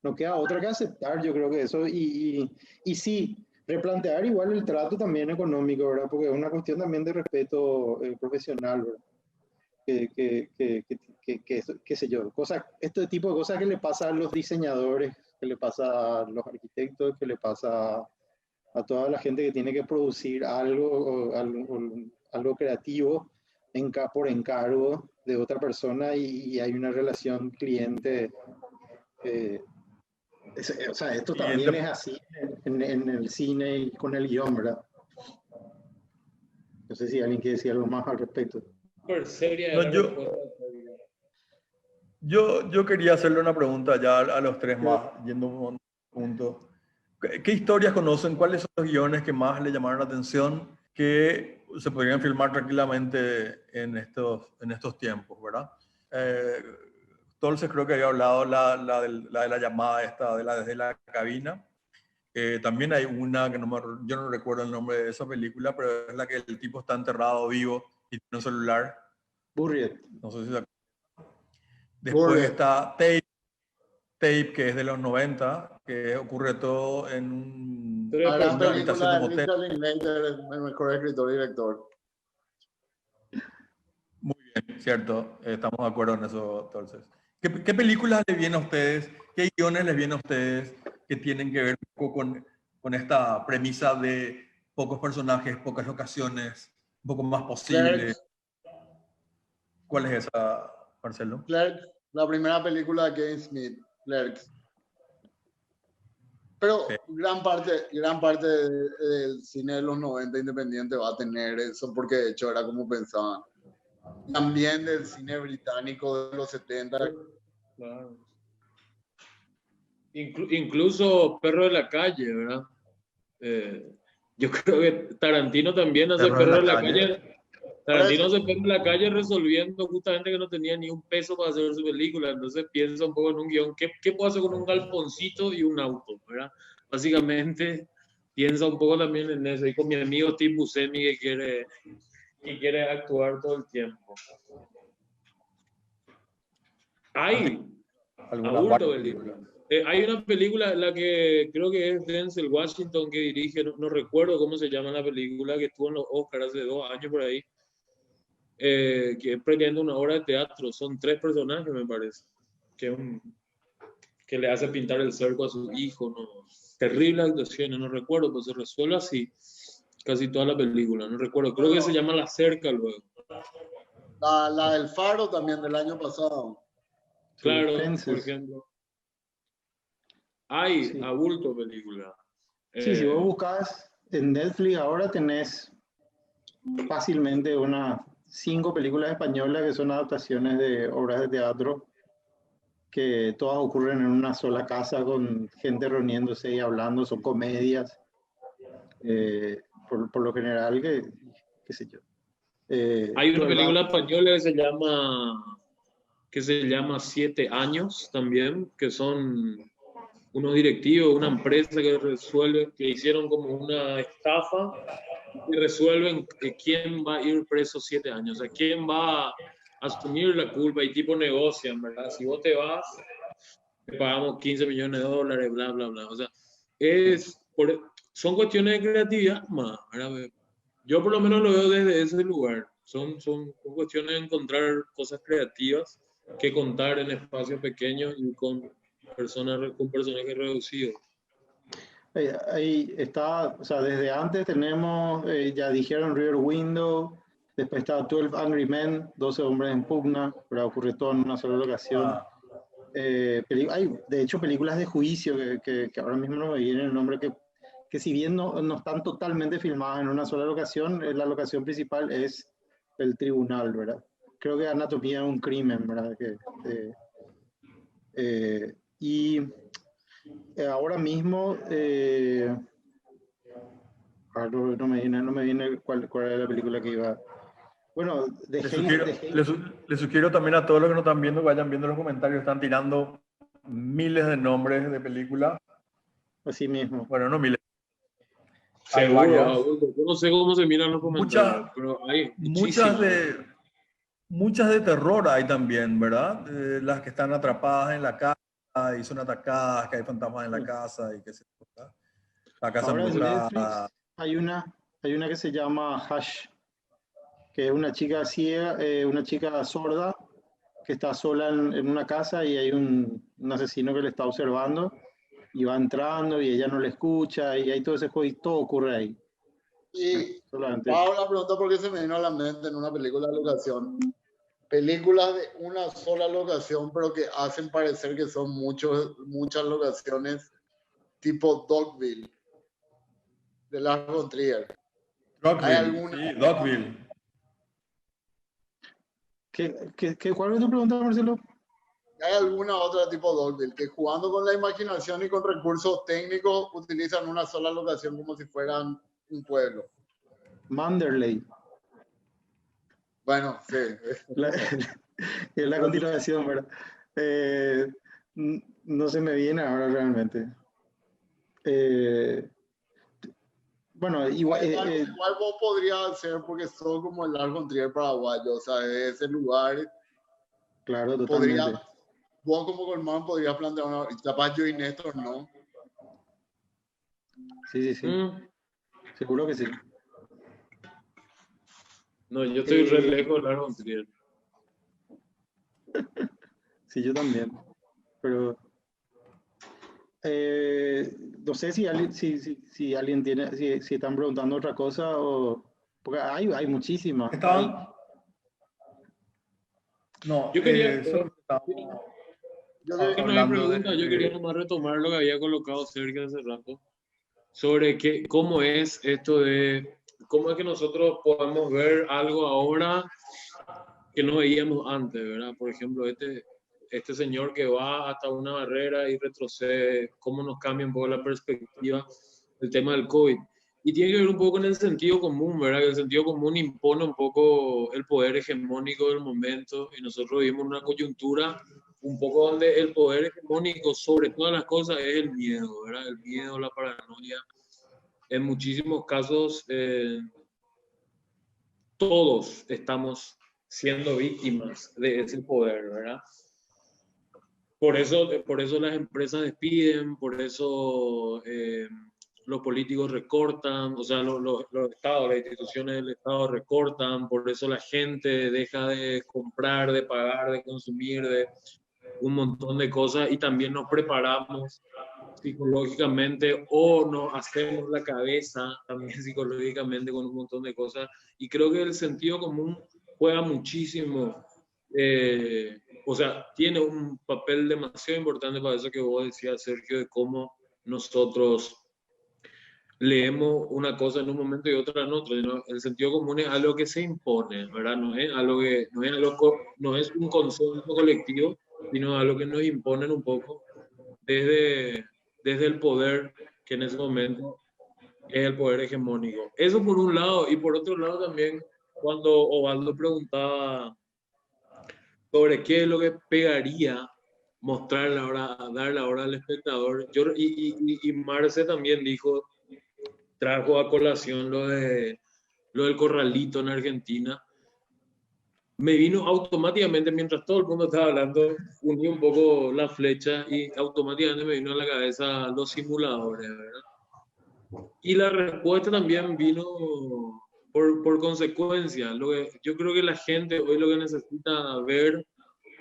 No queda otra que aceptar, yo creo que eso. Y sí, replantear igual el trato también económico, ¿verdad? Porque es una cuestión también de respeto profesional, ¿verdad? Qué sé yo, este tipo de cosas que le pasa a los diseñadores, que le pasa a los arquitectos, que le pasa a toda la gente que tiene que producir algo, algo creativo por encargo de otra persona y hay una relación cliente. O sea, esto también es así en el cine y con el guión, ¿verdad? No sé si alguien quiere decir algo más al respecto. Súper seria No, la respuesta. yo quería hacerle una pregunta ya a los tres más, yendo un punto. ¿Qué historias conocen? ¿Cuáles son los guiones que más le llamaron la atención que se podrían filmar tranquilamente en estos tiempos, verdad? Tolces creo que había hablado la de la llamada esta, desde la cabina. También hay una que yo no recuerdo el nombre de esa película, pero es la que el tipo está enterrado vivo y tiene un celular. Buried. No sé si se acuerdan. Después está Tape, que es de los 90, que ocurre todo en Pero La gran una habitación película de de motel. Richard Linklater, el mejor escritor y director. Muy bien, cierto. Estamos de acuerdo en eso, entonces. ¿Qué películas les vienen a ustedes? ¿Qué guiones les vienen a ustedes que tienen que ver un poco con esta premisa de pocos personajes, pocas locaciones, un poco más posible? Clerks, ¿Cuál es esa, Marcelo? Clerks, la primera película de Kevin Smith, Clerks. Pero Sí. gran parte del cine de los 90 independiente va a tener eso, porque de hecho era como pensaban. También del cine británico de los 70. Claro. Incluso Perro de la Calle, ¿verdad? Yo creo que Tarantino también hace Perro de la Calle. Tarantino hace Perro de la Calle resolviendo justamente que no tenía ni un peso para hacer su película. Entonces piensa un poco en un guión. ¿Qué puedo hacer con un galponcito y un auto? ¿Verdad? Básicamente piensa un poco también en eso. Y con mi amigo Tim Buscemi que quiere actuar todo el tiempo. Hay hay una película, la que creo que es Denzel Washington que dirige, no recuerdo cómo se llama la película, que estuvo en los Oscars hace 2 años por ahí, que es pretende una obra de teatro. Son 3 personajes, me parece, que le hace pintar el cerco a su hijo, ¿no? Terrible actuación, no recuerdo, pero se resuelve así casi toda la película, no recuerdo, creo que se llama La Cerca luego. La del Faro también del año pasado. Claro, Fences, por ejemplo. Hay sí. abulto película. Sí, si vos buscas en Netflix ahora tenés fácilmente unas 5 películas españolas que son adaptaciones de obras de teatro que todas ocurren en una sola casa con gente reuniéndose y hablando, son comedias, por lo general, qué sé yo. Hay una película española que se llama 7 años también, que son unos directivos, una empresa que hicieron como una estafa y resuelven quién va a ir preso 7 años, o sea, quién va a asumir la culpa y tipo negocian, ¿verdad? Si vos te vas, te pagamos 15 millones de dólares, bla, bla, bla. O sea, son cuestiones de creatividad más, ¿verdad? Yo por lo menos lo veo desde ese lugar. Son cuestiones de encontrar cosas creativas que contar en espacios pequeños y con personajes reducidos. Ahí está, o sea, desde antes tenemos, ya dijeron Rear Window, después está 12 Angry Men, 12 hombres en pugna, pero ocurre todo en una sola locación. Hay, de hecho, películas de juicio que ahora mismo no me viene el nombre, que si bien no están totalmente filmadas en una sola locación, la locación principal es el tribunal, ¿verdad? Creo que Anatomía de un crimen, ¿verdad? Y ahora mismo, no me viene cuál era la película que iba. Bueno, les sugiero también a todos los que nos están viendo, que vayan viendo los comentarios, están tirando miles de nombres de películas. Así mismo. Bueno, no miles. Seguro, yo no sé cómo se miran los comentarios, pero hay muchas de terror hay también, ¿verdad? Las que están atrapadas en la casa y son atacadas, que hay fantasmas en la casa y que se... La casa ahora embrujada. En Netflix hay una que se llama Hush, que es una chica ciega, una chica sorda que está sola en una casa y hay un asesino que le está observando y va entrando y ella no le escucha y hay todo ese juego y todo ocurre ahí. Y Solamente. hago la pregunta porque se me vino a la mente en una película de locación. Películas de una sola locación, pero que hacen parecer que son muchas locaciones, tipo Dogville, de Lars von Trier. ¿Hay Rockville, alguna, sí, Dogville. ¿Cuál es tu pregunta, Marcelo? hay alguna otra tipo Dogville que jugando con la imaginación y con recursos técnicos utilizan una sola locación como si fueran un pueblo? Manderley. Bueno, sí. Es la continuación, ¿verdad? No se me viene ahora realmente. Bueno, igual, Igual vos podrías hacer porque sos como el Lars von Trier paraguayo, o sea, de ese lugar claro, podría, totalmente. vos como Colmán podrías plantear una, capaz yo y Néstor no. Sí, seguro que sí. No, yo estoy re lejos de Lars von Trier. Sí, yo también. Pero no sé si alguien tiene, si están preguntando otra cosa o porque hay muchísimas. Estaban. No, Yo quería, solo estábamos Yo que creo no hay hablando pregunta, yo quería nomás retomar lo que había colocado Sergio hace rato, sobre cómo es esto de, cómo es que nosotros podemos ver algo ahora que no veíamos antes, ¿verdad? Por ejemplo, este señor que va hasta una barrera y retrocede, cómo nos cambia un poco la perspectiva del tema del COVID. Y tiene que ver un poco con el sentido común, ¿verdad? Que el sentido común impone un poco el poder hegemónico del momento y nosotros vivimos una coyuntura un poco donde el poder hegemónico sobre todas las cosas es el miedo, ¿verdad? El miedo, la paranoia. En muchísimos casos, todos estamos siendo víctimas de ese poder, ¿verdad? Por eso las empresas despiden, por eso los políticos recortan, o sea, los estados, las instituciones del Estado recortan, por eso la gente deja de comprar, de pagar, de consumir, de un montón de cosas y también nos preparamos psicológicamente o nos hacemos la cabeza también psicológicamente con un montón de cosas y creo que el sentido común juega muchísimo, o sea, tiene un papel demasiado importante para eso que vos decías, Sergio, de cómo nosotros leemos una cosa en un momento y otra en otro. ¿No? El sentido común es algo que se impone, ¿verdad? No es algo que, no es un consenso colectivo, sino algo que nos imponen un poco desde el poder que en ese momento es el poder hegemónico. Eso por un lado, y por otro lado también, cuando Ovaldo preguntaba sobre qué es lo que pegaría mostrar la hora, dar la hora al espectador, y Marce también dijo, trajo a colación lo del corralito en Argentina, me vino automáticamente, mientras todo el mundo estaba hablando, uní un poco la flecha y automáticamente me vino a la cabeza los simuladores, ¿verdad? Y la respuesta también vino por consecuencia. Yo creo que la gente hoy lo que necesita ver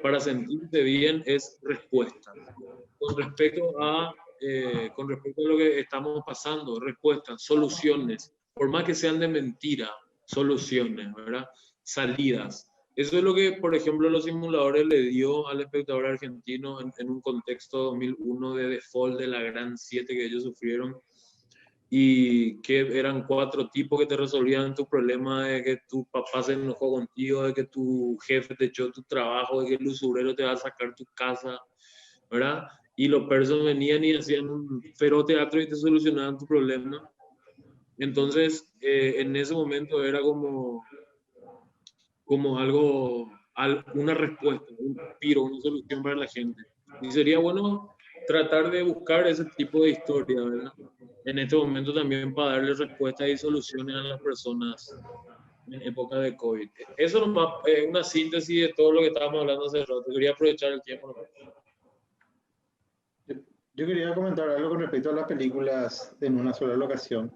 para sentirse bien es respuestas. Con respecto a lo que estamos pasando, respuestas, soluciones, por más que sean de mentira, soluciones, ¿verdad? Salidas. Eso es lo que, por ejemplo, los simuladores le dio al espectador argentino en un contexto 2001 de default de la Gran 7 que ellos sufrieron y que eran 4 tipos que te resolvían tu problema de que tu papá se enojó contigo, de que tu jefe te echó tu trabajo, de que el usurero te va a sacar tu casa, ¿verdad? Y los personas venían y hacían un feroz teatro y te solucionaban tu problema. Entonces, en ese momento era como algo, una respuesta, un tiro, una solución para la gente. Y sería bueno tratar de buscar ese tipo de historia, ¿verdad? En este momento también para darle respuestas y soluciones a las personas en época de COVID. Eso nomás es una síntesis de todo lo que estábamos hablando hace rato. Quería aprovechar el tiempo. Yo quería comentar algo con respecto a las películas en una sola locación.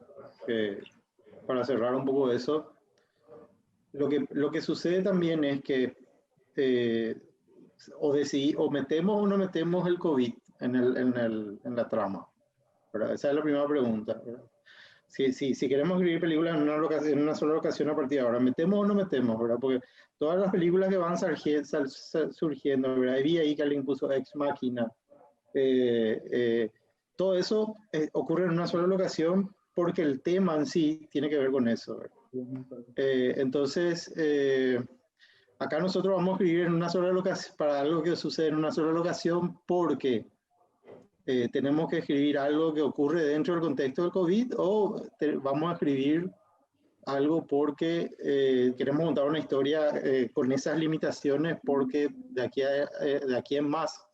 Para cerrar un poco eso, lo que sucede también es que o metemos o no metemos el COVID en la trama? ¿Verdad? Esa es la primera pregunta, ¿verdad? Si queremos escribir películas en una sola ocasión a partir de ahora, ¿metemos o no metemos? ¿Verdad? Porque todas las películas que van surgiendo, ¿verdad? Vi ahí que alguien puso Ex Machina. Todo eso ocurre en una sola locación porque el tema en sí tiene que ver con eso, ¿verdad? Entonces, acá nosotros vamos a escribir en una sola locación, para algo que sucede en una sola locación, porque tenemos que escribir algo que ocurre dentro del contexto del COVID, o vamos a escribir algo porque queremos contar una historia con esas limitaciones, porque de aquí en más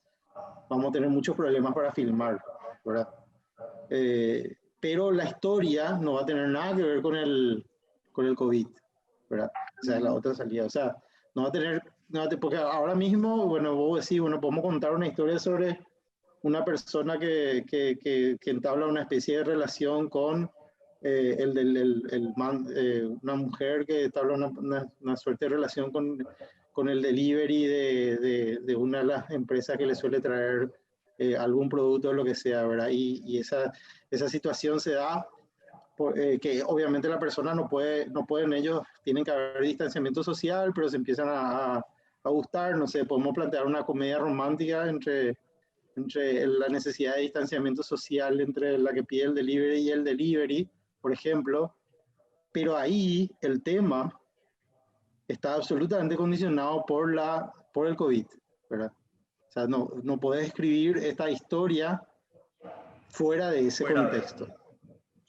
vamos a tener muchos problemas para filmar, ¿verdad? Pero la historia no va a tener nada que ver con el COVID, ¿verdad? O sea, es la otra salida. O sea, no va a tener, porque ahora mismo, bueno, vos decís, bueno, podemos contar una historia sobre una persona que entabla una especie de relación con una mujer que entabla una suerte de relación con el delivery de una de las empresas que le suele traer algún producto o lo que sea, ¿verdad? Y esa situación se da que obviamente la persona no pueden ellos, tienen que haber distanciamiento social, pero se empiezan a gustar, no sé, podemos plantear una comedia romántica entre la necesidad de distanciamiento social entre la que pide el delivery y el delivery, por ejemplo, pero ahí el tema está absolutamente condicionado por el COVID, ¿verdad? O sea, no podés escribir esta historia fuera de ese contexto.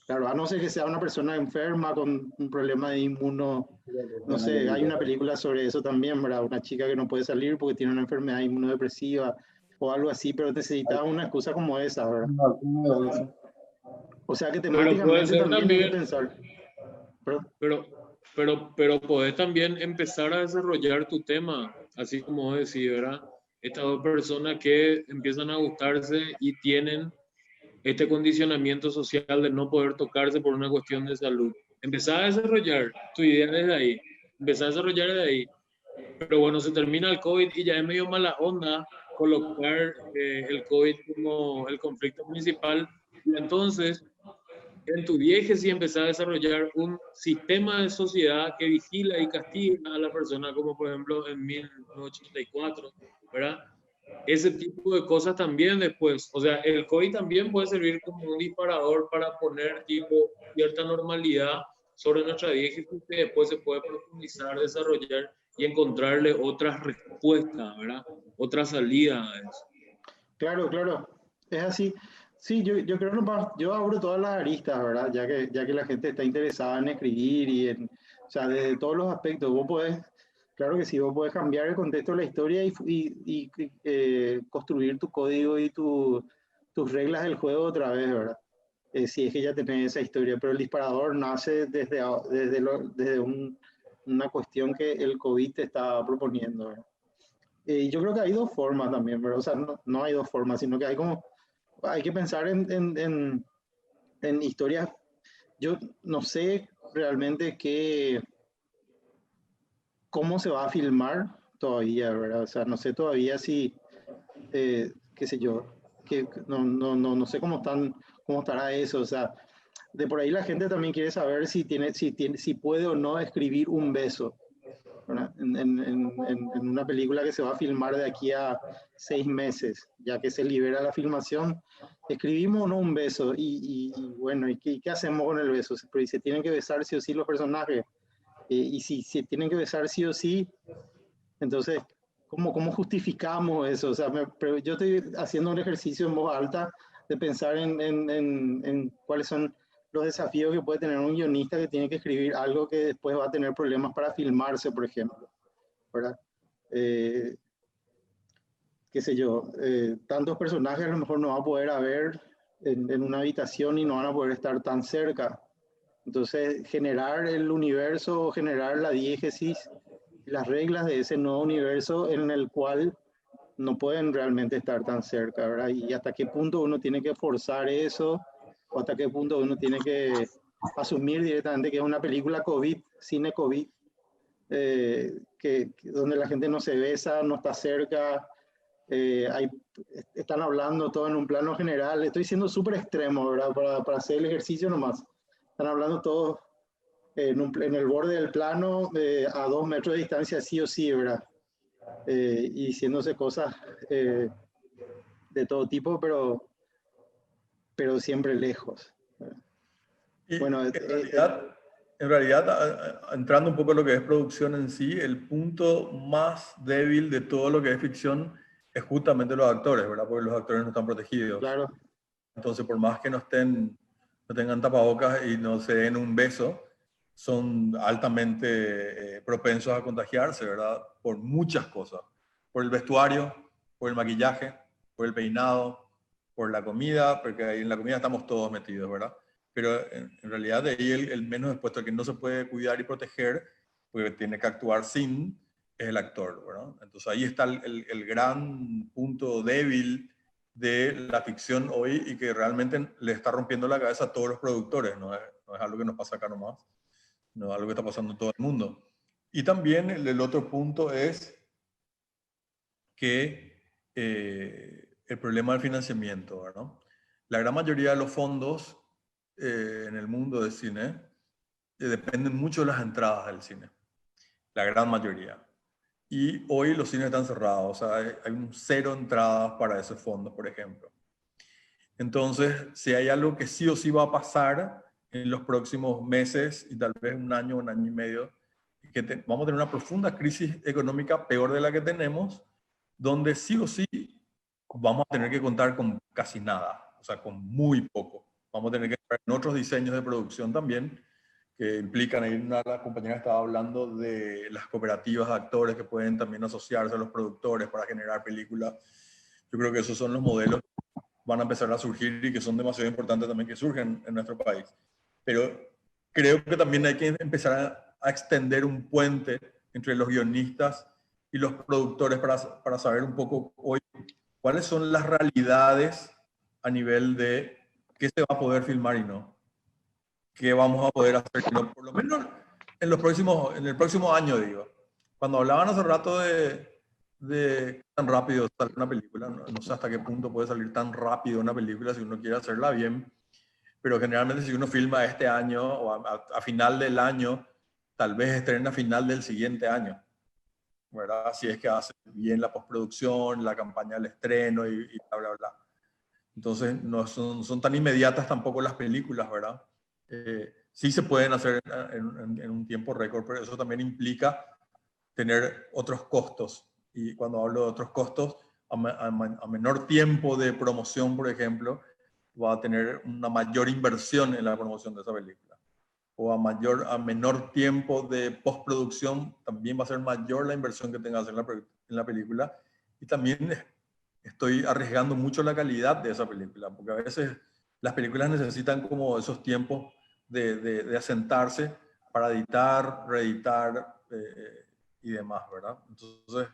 Claro, a no ser que sea una persona enferma con un problema de no sé, hay una película sobre eso también, ¿verdad? Una chica que no puede salir porque tiene una enfermedad inmunodepresiva o algo así, pero necesitaba una excusa como esa, ¿verdad? O sea que temáticamente también hay que pensar. Pero podés también empezar a desarrollar tu tema, así como vos decís, ¿verdad? Estas dos personas que empiezan a gustarse y tienen este condicionamiento social de no poder tocarse por una cuestión de salud. Empezar a desarrollar tu idea desde ahí, empezar a desarrollar desde ahí. Pero bueno, se termina el COVID y ya es medio mala onda colocar el COVID como el conflicto principal. Y entonces, en tu viaje sí empezar a desarrollar un sistema de sociedad que vigila y castiga a la persona, como por ejemplo en 1984, ¿verdad? Ese tipo de cosas también después, o sea, el COVID también puede servir como un disparador para poner tipo cierta normalidad sobre nuestra vieja que después se puede profundizar, desarrollar y encontrarle otras respuestas, ¿verdad? Otras salidas a eso. Claro, es así. Sí, yo creo que yo abro todas las aristas, ¿verdad? Ya que la gente está interesada en escribir o sea, desde todos los aspectos, vos podés, claro que sí, vos podés cambiar el contexto de la historia y construir tu código y tus reglas del juego otra vez, ¿verdad? Si es que ya tenés esa historia, pero el disparador nace desde una cuestión que el COVID te está proponiendo, ¿verdad? Yo creo que hay dos formas también, ¿verdad? O sea, no hay dos formas, sino que hay que pensar en historias. Yo no sé realmente cómo se va a filmar todavía, ¿verdad? O sea, no sé todavía si, qué sé yo, no sé cómo estará eso, o sea, de por ahí la gente también quiere saber si puede o no escribir un beso, ¿verdad? En una película que se va a filmar de aquí a 6 meses, ya que se libera la filmación, escribimos o no un beso y bueno, ¿y qué hacemos con el beso? Pero se tienen que besar sí o sí los personajes, y si se tienen que besar sí o sí, entonces, ¿cómo justificamos eso? O sea, yo estoy haciendo un ejercicio en voz alta de pensar en cuáles son los desafíos que puede tener un guionista que tiene que escribir algo que después va a tener problemas para filmarse, por ejemplo, ¿verdad? Qué sé yo, tantos personajes a lo mejor no va a poder haber en una habitación y no van a poder estar tan cerca. Entonces, generar el universo, generar la diégesis, las reglas de ese nuevo universo en el cual no pueden realmente estar tan cerca, ¿verdad? Y hasta qué punto uno tiene que forzar eso, o hasta qué punto uno tiene que asumir directamente que es una película COVID, cine COVID, donde la gente no se besa, no está cerca, están hablando todo en un plano general. Estoy siendo súper extremo, ¿verdad? Para hacer el ejercicio nomás. Están hablando todos en el borde del plano, a 2 metros de distancia, sí o sí, ¿verdad? Y diciéndose cosas de todo tipo, pero siempre lejos. Y Bueno, en realidad, entrando un poco en lo que es producción en sí, el punto más débil de todo lo que es ficción es justamente los actores, ¿verdad? Porque los actores no están protegidos. claro, Entonces, por más que no tengan tapabocas y no se den un beso, son altamente propensos a contagiarse, ¿verdad? Por muchas cosas. Por el vestuario, por el maquillaje, por el peinado, por la comida, porque ahí en la comida estamos todos metidos, ¿verdad? Pero en realidad de ahí el menos expuesto, el que no se puede cuidar y proteger, porque tiene que actuar sin, es el actor, ¿verdad? Entonces ahí está el gran punto débil de la ficción hoy y que realmente le está rompiendo la cabeza a todos los productores, no es algo que nos pasa acá nomás, no es algo que está pasando en todo el mundo. Y también el otro punto es que el problema del financiamiento, ¿verdad? La gran mayoría de los fondos en el mundo del cine dependen mucho de las entradas del cine, la gran mayoría. Y hoy los cines están cerrados, o sea, hay un cero entradas para esos fondos, por ejemplo. Entonces, si hay algo que sí o sí va a pasar en los próximos meses y tal vez un año y medio, que vamos a tener una profunda crisis económica peor de la que tenemos, donde sí o sí vamos a tener que contar con casi nada, o sea, con muy poco. Vamos a tener que entrar en otros diseños de producción también, que implican, ahí una de las compañeras estaba hablando de las cooperativas de actores que pueden también asociarse a los productores para generar películas. Yo creo que esos son los modelos van a empezar a surgir y que son demasiado importantes también que surgen en nuestro país. Pero creo que también hay que empezar a extender un puente entre los guionistas y los productores para saber un poco hoy cuáles son las realidades a nivel de qué se va a poder filmar y no, qué vamos a poder hacer y no, por lo menos en el próximo año, digo. Cuando hablaban hace rato de tan rápido sale una película, no sé hasta qué punto puede salir tan rápido una película si uno quiere hacerla bien, pero generalmente si uno filma este año o a final del año, tal vez estrena a final del siguiente año, ¿verdad? Si es que hace bien la postproducción, la campaña del estreno y bla, bla, bla. Entonces no son tan inmediatas tampoco las películas, ¿verdad? Sí se pueden hacer en un tiempo récord, pero eso también implica tener otros costos. Y cuando hablo de otros costos, a menor tiempo de promoción, por ejemplo, va a tener una mayor inversión en la promoción de esa película. O a menor tiempo de postproducción, también va a ser mayor la inversión que tengas en la película. Y también estoy arriesgando mucho la calidad de esa película, porque a veces las películas necesitan como esos tiempos de asentarse para editar, reeditar y demás, ¿verdad? Entonces,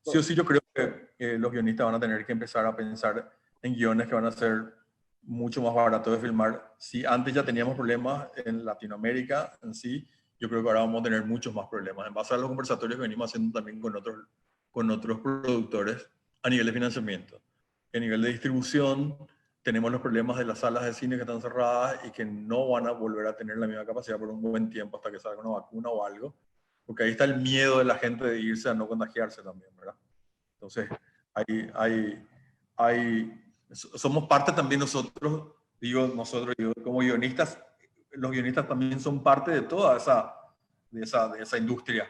sí o sí yo creo que los guionistas van a tener que empezar a pensar en guiones que van a ser mucho más baratos de filmar. Si antes ya teníamos problemas en Latinoamérica en sí, yo creo que ahora vamos a tener muchos más problemas. En base a los conversatorios que venimos haciendo también con otros productores a nivel de financiamiento. A nivel de distribución, tenemos los problemas de las salas de cine que están cerradas y que no van a volver a tener la misma capacidad por un buen tiempo hasta que salga una vacuna o algo. Porque ahí está el miedo de la gente de irse a no contagiarse también, ¿verdad? Entonces, somos parte también nosotros, digo, como guionistas, los guionistas también son parte de toda de esa industria,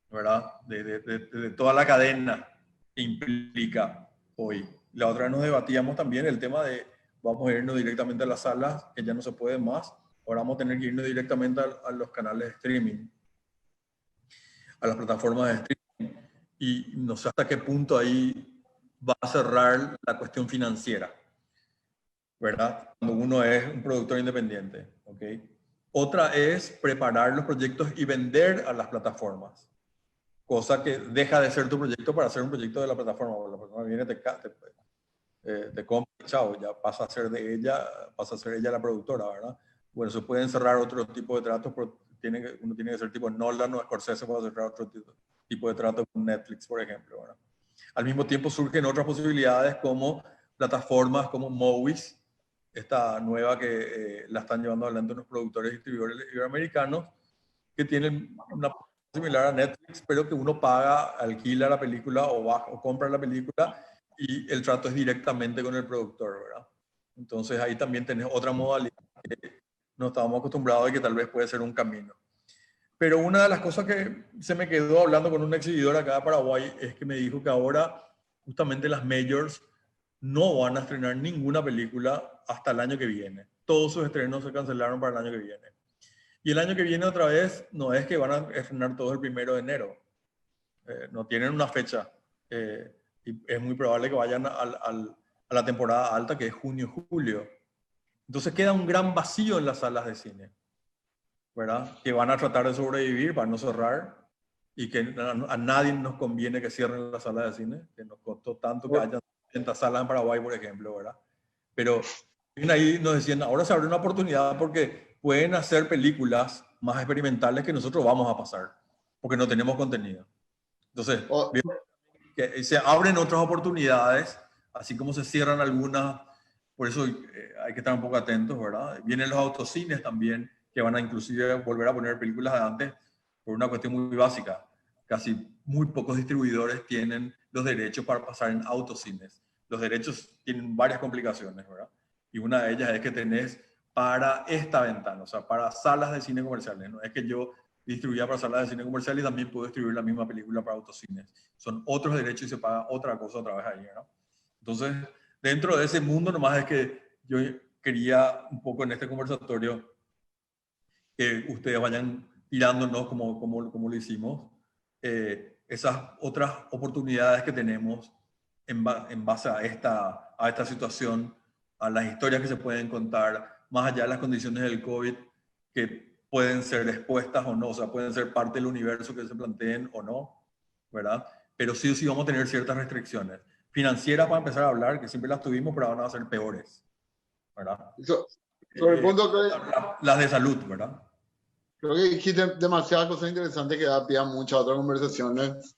¿verdad? De toda la cadena que implica hoy. La otra vez nos debatíamos también el tema de vamos a irnos directamente a las salas, que ya no se puede más, ahora vamos a tener que irnos directamente a los canales de streaming, a las plataformas de streaming, y no sé hasta qué punto ahí va a cerrar la cuestión financiera, ¿verdad? Cuando uno es un productor independiente, ¿ok? Otra es preparar los proyectos y vender a las plataformas, cosa que deja de ser tu proyecto para ser un proyecto de la plataforma. La persona viene, te compra, chao, ya pasa a ser ella la productora, ¿verdad? Bueno, se pueden cerrar otro tipo de tratos, pero uno tiene que ser tipo Nolan o Scorsese para cerrar otro tipo de trato con Netflix, por ejemplo, ¿verdad? Al mismo tiempo surgen otras posibilidades como plataformas como Movies, esta nueva que la están llevando adelante unos productores y distribuidores iberoamericanos, que tienen una similar a Netflix, pero que uno paga, alquila la película o compra la película y el trato es directamente con el productor, ¿verdad? Entonces ahí también tenés otra modalidad que no estábamos acostumbrados y que tal vez puede ser un camino. Pero una de las cosas que se me quedó hablando con un exhibidor acá de Paraguay es que me dijo que ahora justamente las majors no van a estrenar ninguna película hasta el año que viene. Todos sus estrenos se cancelaron para el año que viene. Y el año que viene otra vez no es que van a estrenar todos el 1 de enero. No tienen una fecha. Y es muy probable que vayan a la temporada alta, que es junio-julio. Entonces queda un gran vacío en las salas de cine, ¿verdad? Que van a tratar de sobrevivir para no cerrar y que a nadie nos conviene que cierren las salas de cine, que nos costó tanto que haya 80 salas en Paraguay, por ejemplo, ¿verdad? Pero ahí nos decían, ahora se abre una oportunidad porque pueden hacer películas más experimentales que nosotros vamos a pasar, porque no tenemos contenido. Entonces, que se abren otras oportunidades, así como se cierran algunas, por eso hay que estar un poco atentos, ¿verdad? Vienen los autocines también, que van a inclusive volver a poner películas de antes, por una cuestión muy básica. Casi muy pocos distribuidores tienen los derechos para pasar en autocines. Los derechos tienen varias complicaciones, ¿verdad? Y una de ellas es que tenés para esta ventana, o sea, para salas de cine comerciales. No es que yo distribuía para salas de cine comercial y también puedo distribuir la misma película para autocines. Son otros derechos y se paga otra cosa otra vez ahí, ¿no? Entonces, dentro de ese mundo nomás es que yo quería un poco en este conversatorio que ustedes vayan tirándonos como lo hicimos, esas otras oportunidades que tenemos en base a esta situación, a las historias que se pueden contar, más allá de las condiciones del COVID, que pueden ser expuestas o no, o sea, pueden ser parte del universo que se planteen o no, ¿verdad? Pero sí o sí vamos a tener ciertas restricciones. Financieras, para empezar a hablar, que siempre las tuvimos, pero ahora van a ser peores, ¿verdad? Sobre el punto que Las de salud, ¿verdad? creo que dijiste demasiadas cosas interesantes que da pie a muchas otras conversaciones.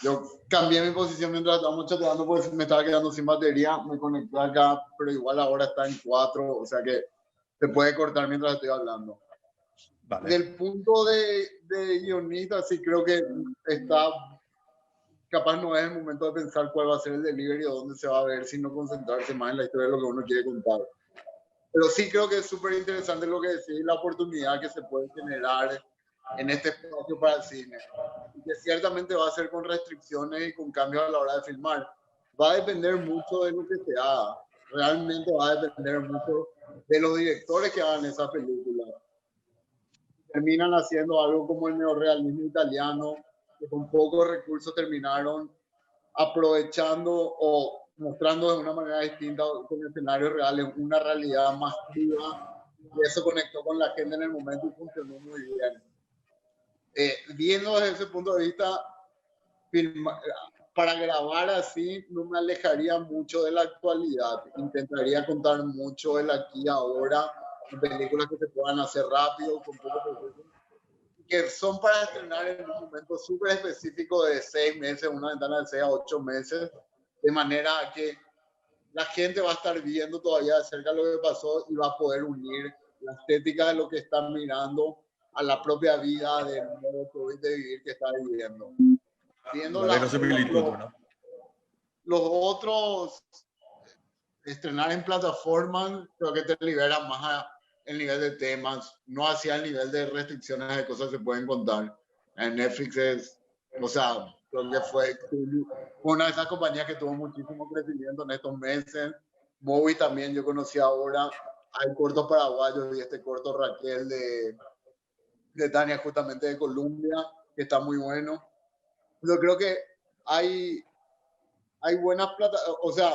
Yo cambié mi posición mientras estábamos chateando porque me estaba quedando sin batería. Me conecté acá, pero igual ahora está en 4, o sea que se puede cortar mientras estoy hablando. Vale. Del punto de guionista, sí creo que está, capaz no es el momento de pensar cuál va a ser el delivery o dónde se va a ver, sino concentrarse más en la historia de lo que uno quiere contar. Pero sí creo que es súper interesante lo que decís, la oportunidad que se puede generar en este espacio para el cine. Y que ciertamente va a ser con restricciones y con cambios a la hora de filmar. Va a depender mucho de lo que se haga. Realmente va a depender mucho de los directores que hagan esas películas. Terminan haciendo algo como el neorrealismo italiano, que con pocos recursos terminaron aprovechando o mostrando de una manera distinta con escenarios reales una realidad más cruda, y eso conectó con la gente en el momento y funcionó muy bien. Viendo desde ese punto de vista, para grabar así no me alejaría mucho de la actualidad, intentaría contar mucho el aquí y ahora, películas que se puedan hacer rápido, con poco proceso, que son para estrenar en un momento súper específico de 6 meses, una ventana de 6 a 8 meses, de manera que la gente va a estar viendo todavía de cerca lo que pasó y va a poder unir la estética de lo que están mirando a la propia vida del modo COVID de vivir que está viviendo. Viendo los otros, estrenar en plataformas, creo que te libera más el nivel de temas, no hacia el nivel de restricciones de cosas que se pueden contar. En Netflix es, o sea, creo que fue una de esas compañías que tuvo muchísimo crecimiento en estos meses. Movi también, yo conocí ahora, hay cortos paraguayos y este corto Raquel de Tania, justamente de Colombia, que está muy bueno. Yo creo que hay buenas plataformas, o sea,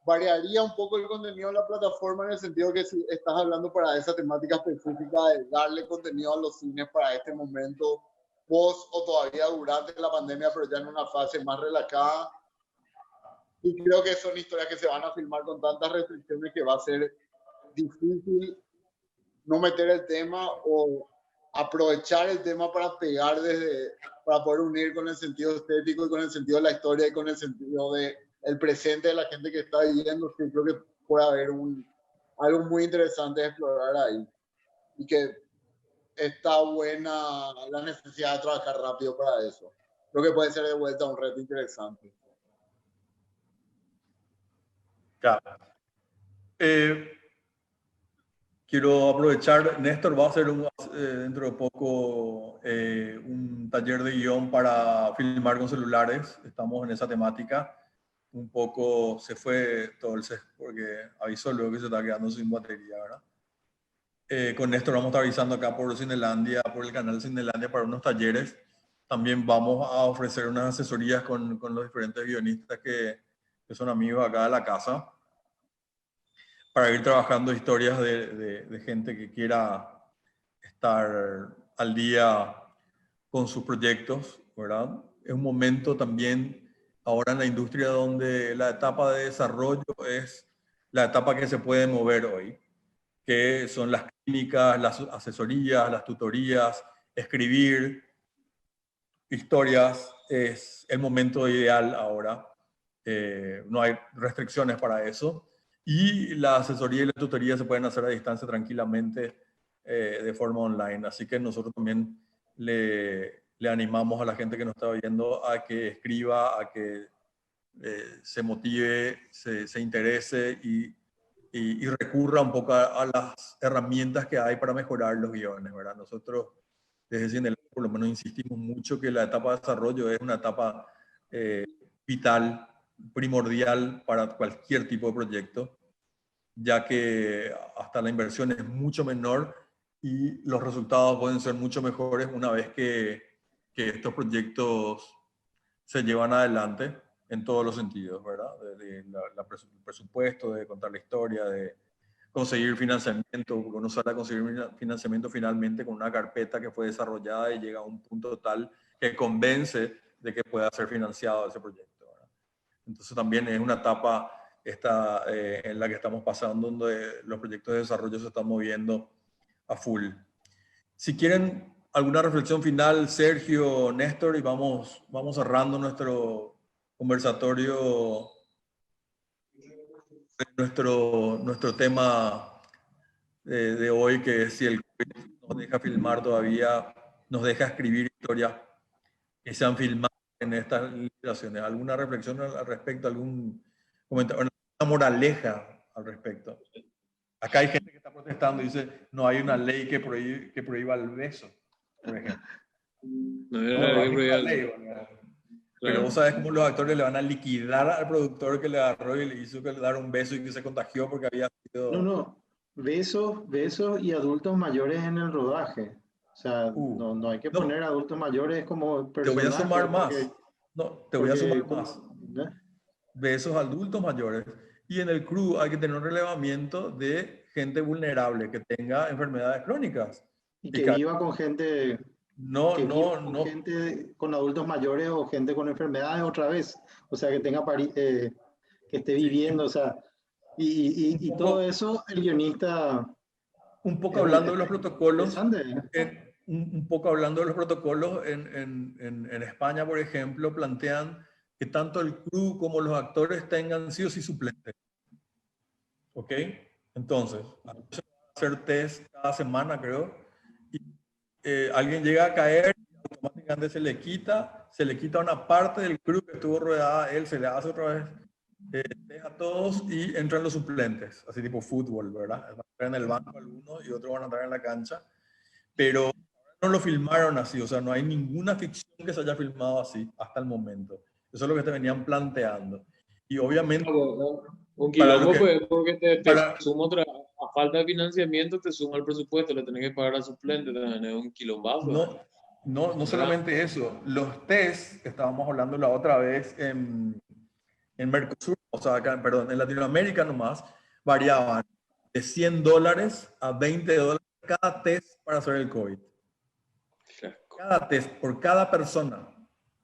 variaría un poco el contenido de la plataforma en el sentido que si estás hablando para esa temática específica de darle contenido a los cines para este momento, post o todavía durante la pandemia, pero ya en una fase más relajada. Y creo que son historias que se van a filmar con tantas restricciones que va a ser difícil no meter el tema o aprovechar el tema para pegar para poder unir con el sentido estético y con el sentido de la historia y con el sentido del presente de la gente que está viviendo. Sí, creo que puede haber algo muy interesante de explorar ahí. Y que está buena la necesidad de trabajar rápido para eso. Creo que puede ser de vuelta un reto interesante. Claro. Quiero aprovechar, Néstor va a hacer dentro de poco un taller de guión para filmar con celulares. Estamos en esa temática. Un poco se fue todo el set porque avisó luego que se está quedando sin batería, ¿verdad? Con Néstor vamos a estar avisando acá por Cinelandia, por el canal Cinelandia para unos talleres. También vamos a ofrecer unas asesorías con los diferentes guionistas que son amigos acá de la casa, para ir trabajando historias de gente que quiera estar al día con sus proyectos, ¿verdad? Es un momento también ahora en la industria donde la etapa de desarrollo es la etapa que se puede mover hoy, que son las clínicas, las asesorías, las tutorías, escribir historias, es el momento ideal ahora. No hay restricciones para eso. Y la asesoría y la tutoría se pueden hacer a distancia tranquilamente de forma online. Así que nosotros también le animamos a la gente que nos está viendo a que escriba, a que se motive, se interese y recurra un poco a las herramientas que hay para mejorar los guiones, ¿verdad? Nosotros desde Cinelandia por lo menos insistimos mucho que la etapa de desarrollo es una etapa vital, primordial para cualquier tipo de proyecto, ya que hasta la inversión es mucho menor y los resultados pueden ser mucho mejores una vez que estos proyectos se llevan adelante en todos los sentidos, ¿verdad? El presupuesto, de contar la historia, de conseguir financiamiento. Uno sale a conseguir financiamiento finalmente con una carpeta que fue desarrollada y llega a un punto tal que convence de que pueda ser financiado ese proyecto, ¿verdad? Entonces también es una etapa en la que estamos pasando, donde los proyectos de desarrollo se están moviendo a full. Si quieren alguna reflexión final, Sergio, Néstor, y vamos cerrando nuestro conversatorio, nuestro tema de hoy, que es si el COVID nos deja filmar todavía, nos deja escribir historias que se han filmado en estas limitaciones. ¿Alguna reflexión al respecto? ¿Algún comentario? ¿Una moraleja al respecto? Acá hay gente que está protestando y dice, no hay una ley que prohíba el beso, por ejemplo. No hay una ley que prohíba el beso. Pero vos sabés cómo los actores le van a liquidar al productor que le agarró y le hizo que le dar un beso y que se contagió porque había sido... No, besos y adultos mayores en el rodaje. O sea, no hay que poner adultos mayores como personajes. Te voy a sumar más. Te voy a sumar más. ¿no? Besos adultos mayores. Y en el crew hay que tener un relevamiento de gente vulnerable que tenga enfermedades crónicas. Y que viva con gente... gente con adultos mayores o gente con enfermedades otra vez. O sea, que tenga que esté viviendo, o sea... Y todo eso, el guionista... Un poco hablando de los protocolos, un poco hablando de los protocolos, en España, por ejemplo, plantean que tanto el crew como los actores tengan sí o sí suplentes. ¿Ok? Entonces, se va a hacer test cada semana, creo, y alguien llega a caer y automáticamente se le quita una parte del crew que estuvo rodeada a él, se le hace otra vez a todos y entran los suplentes, así tipo fútbol, ¿verdad? Van a entrar en el banco algunos y otros van a entrar en la cancha, pero no lo filmaron así, o sea, no hay ninguna ficción que se haya filmado así hasta el momento. Eso es lo que te venían planteando. Y obviamente... Un quilombo, pues, porque te suma otra, a falta de financiamiento, te suma el presupuesto, le tenés que pagar al suplente, también es un quilombazo. No solamente eso, los test que estábamos hablando la otra vez en Mercosur, o sea, acá, perdón, en Latinoamérica nomás, variaban de $100 a $20 cada test para hacer el COVID. Cada test, por cada persona.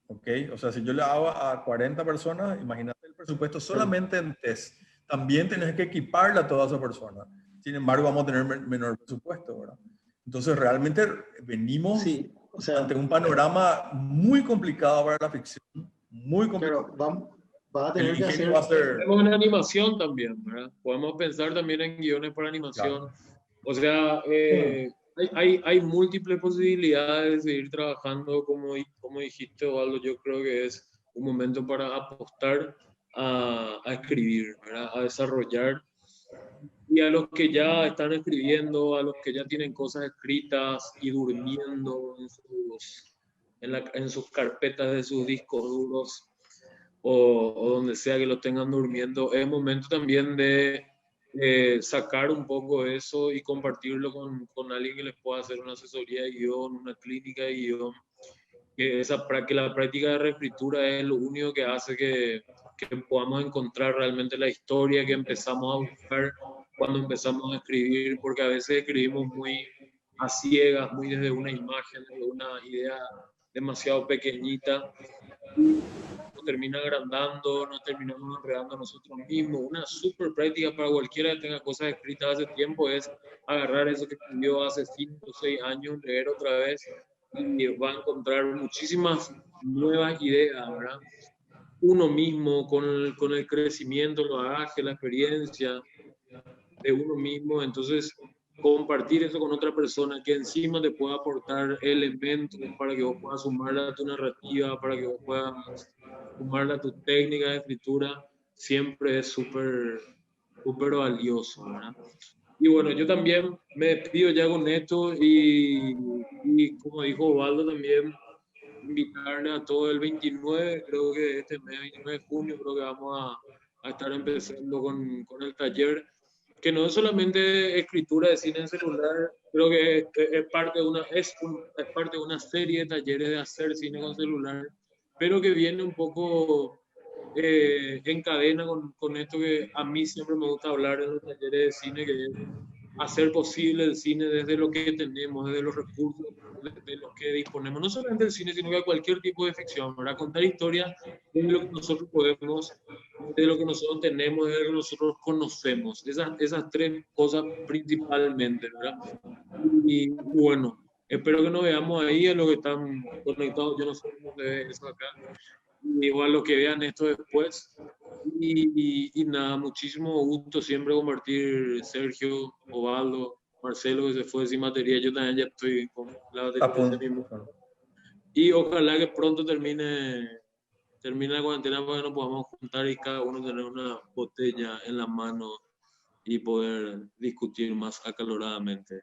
¿Ok? O sea, si yo le hago a 40 personas, imagínate el presupuesto solamente en test. También tenés que equiparle a toda esa persona. Sin embargo, vamos a tener menor presupuesto, ¿verdad? Entonces realmente venimos Sí, o sea, ante un panorama muy complicado para la ficción, muy complicado. claro, vas a El tener que ingenio va a hacer, ser... Tenemos en animación también, ¿verdad? Podemos pensar también en guiones para animación. Claro. O sea, hay múltiples posibilidades de ir trabajando, como dijiste, Osvaldo. Yo creo que es un momento para apostar a escribir, ¿verdad? A desarrollar. Y a los que ya están escribiendo, a los que ya tienen cosas escritas y durmiendo en sus carpetas de sus discos duros, o donde sea que lo tengan durmiendo, es momento también de sacar un poco eso y compartirlo con alguien que les pueda hacer una asesoría de guión, una clínica de guión, que la práctica de reescritura es lo único que hace que podamos encontrar realmente la historia que empezamos a buscar cuando empezamos a escribir, porque a veces escribimos muy a ciegas, muy desde una imagen, desde una idea demasiado pequeñita, nos termina agrandando, nos terminamos enredando a nosotros mismos. Una súper práctica para cualquiera que tenga cosas escritas hace tiempo es agarrar eso que escribió hace 5 o 6 años, leer otra vez y va a encontrar muchísimas nuevas ideas, ¿verdad? Uno mismo, con el crecimiento, el bagaje, la experiencia de uno mismo, entonces compartir eso con otra persona que encima te pueda aportar elementos para que vos puedas sumarla a tu narrativa, para que vos puedas sumarla a tu técnica de escritura, siempre es súper valioso, ¿verdad? Y bueno, yo también me despido ya con esto y como dijo Osvaldo también, invitarle a todo el 29, creo que este mes, 29 de junio, creo que vamos a estar empezando con el taller, que no es solamente escritura de cine en celular, creo que es parte de es parte de una serie de talleres de hacer cine con celular, pero que viene un poco en cadena con esto que a mí siempre me gusta hablar en los talleres de cine, que es hacer posible el cine desde lo que tenemos, desde los recursos de los que disponemos, no solamente el cine, sino que cualquier tipo de ficción, para contar historias desde lo que nosotros podemos, desde lo que nosotros tenemos, desde lo que nosotros conocemos, esas tres cosas principalmente, ¿verdad? Y bueno, espero que nos veamos ahí, a los que están conectados, yo no sé cómo se ve eso acá, igual los que vean esto después. Y nada, muchísimo gusto siempre compartir, Sergio, Ovaldo, Marcelo, que se fue sin batería. Yo también ya estoy con la A batería punto. mismo. Y ojalá que pronto termine la cuarentena para que nos podamos juntar y cada uno tener una botella en la mano y poder discutir más acaloradamente.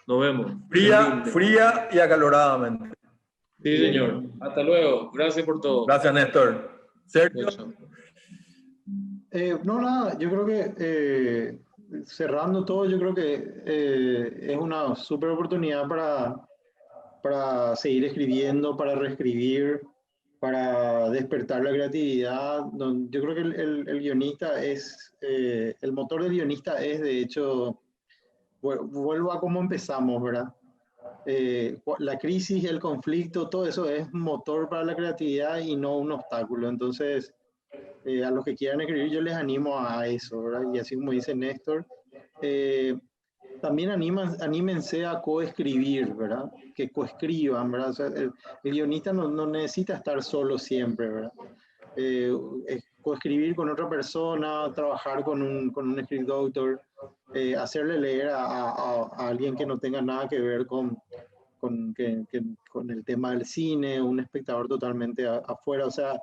Nos vemos. Fría y acaloradamente. Sí, señor. Hasta luego. Gracias por todo. Gracias, Néstor. Sergio. no, nada, yo creo que cerrando todo, yo creo que es una súper oportunidad para seguir escribiendo, para reescribir, para despertar la creatividad. Yo creo que el guionista el motor del guionista es, de hecho, vuelvo a cómo empezamos, ¿verdad? La crisis, el conflicto, todo eso es motor para la creatividad y no un obstáculo. Entonces, a los que quieran escribir, yo les animo a eso, ¿verdad? Y así como dice Néstor, también anímense a coescribir, ¿verdad? Que coescriban, ¿verdad? O sea, el guionista no necesita estar solo siempre, ¿verdad? Coescribir con otra persona, trabajar con un script doctor, hacerle leer a alguien que no tenga nada que ver con el tema del cine, un espectador totalmente afuera, o sea,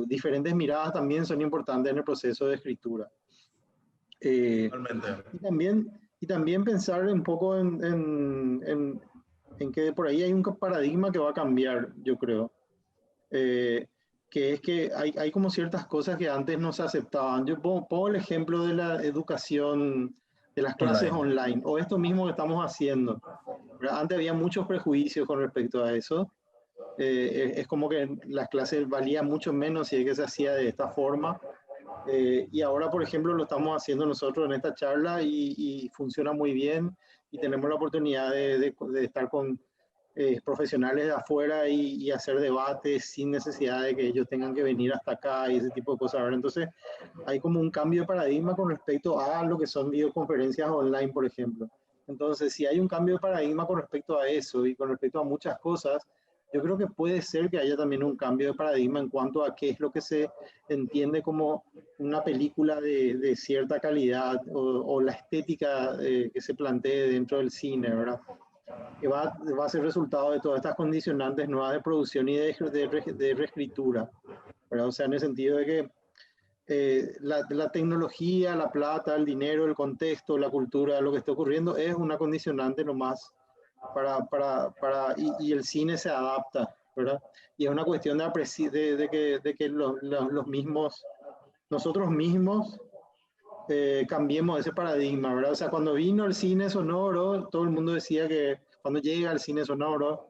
diferentes miradas también son importantes en el proceso de escritura. Y también pensar un poco en que por ahí hay un paradigma que va a cambiar, yo creo. Que es que hay como ciertas cosas que antes no se aceptaban. Yo pongo el ejemplo de la educación, de las clases online, o esto mismo que estamos haciendo. Antes había muchos prejuicios con respecto a eso. Es como que las clases valían mucho menos si es que se hacía de esta forma. Y ahora, por ejemplo, lo estamos haciendo nosotros en esta charla y funciona muy bien y tenemos la oportunidad de estar con profesionales de afuera y hacer debates sin necesidad de que ellos tengan que venir hasta acá y ese tipo de cosas. ¿Verdad? Entonces, hay como un cambio de paradigma con respecto a lo que son videoconferencias online, por ejemplo. Entonces, si hay un cambio de paradigma con respecto a eso y con respecto a muchas cosas, yo creo que puede ser que haya también un cambio de paradigma en cuanto a qué es lo que se entiende como una película de cierta calidad o la estética que se plantee dentro del cine, ¿verdad? Que va a ser resultado de todas estas condicionantes nuevas de producción y de reescritura, ¿verdad? O sea, en el sentido de que la tecnología, la plata, el dinero, el contexto, la cultura, lo que está ocurriendo es una condicionante nomás y el cine se adapta, ¿verdad? Y es una cuestión de que los mismos, nosotros mismos cambiemos ese paradigma, ¿verdad? O sea, cuando vino el cine sonoro, todo el mundo decía que cuando llega el cine sonoro,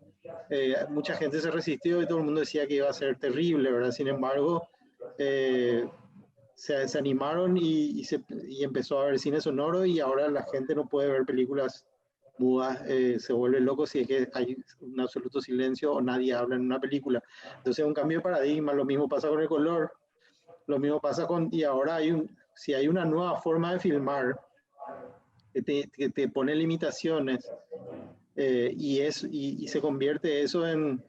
mucha gente se resistió y todo el mundo decía que iba a ser terrible, ¿verdad? Sin embargo, se animaron y empezó a ver cine sonoro y ahora la gente no puede ver películas mudas, se vuelve loco si es que hay un absoluto silencio o nadie habla en una película. Entonces es un cambio de paradigma, lo mismo pasa con el color, lo mismo pasa y ahora si hay una nueva forma de filmar que te pone limitaciones y se convierte eso en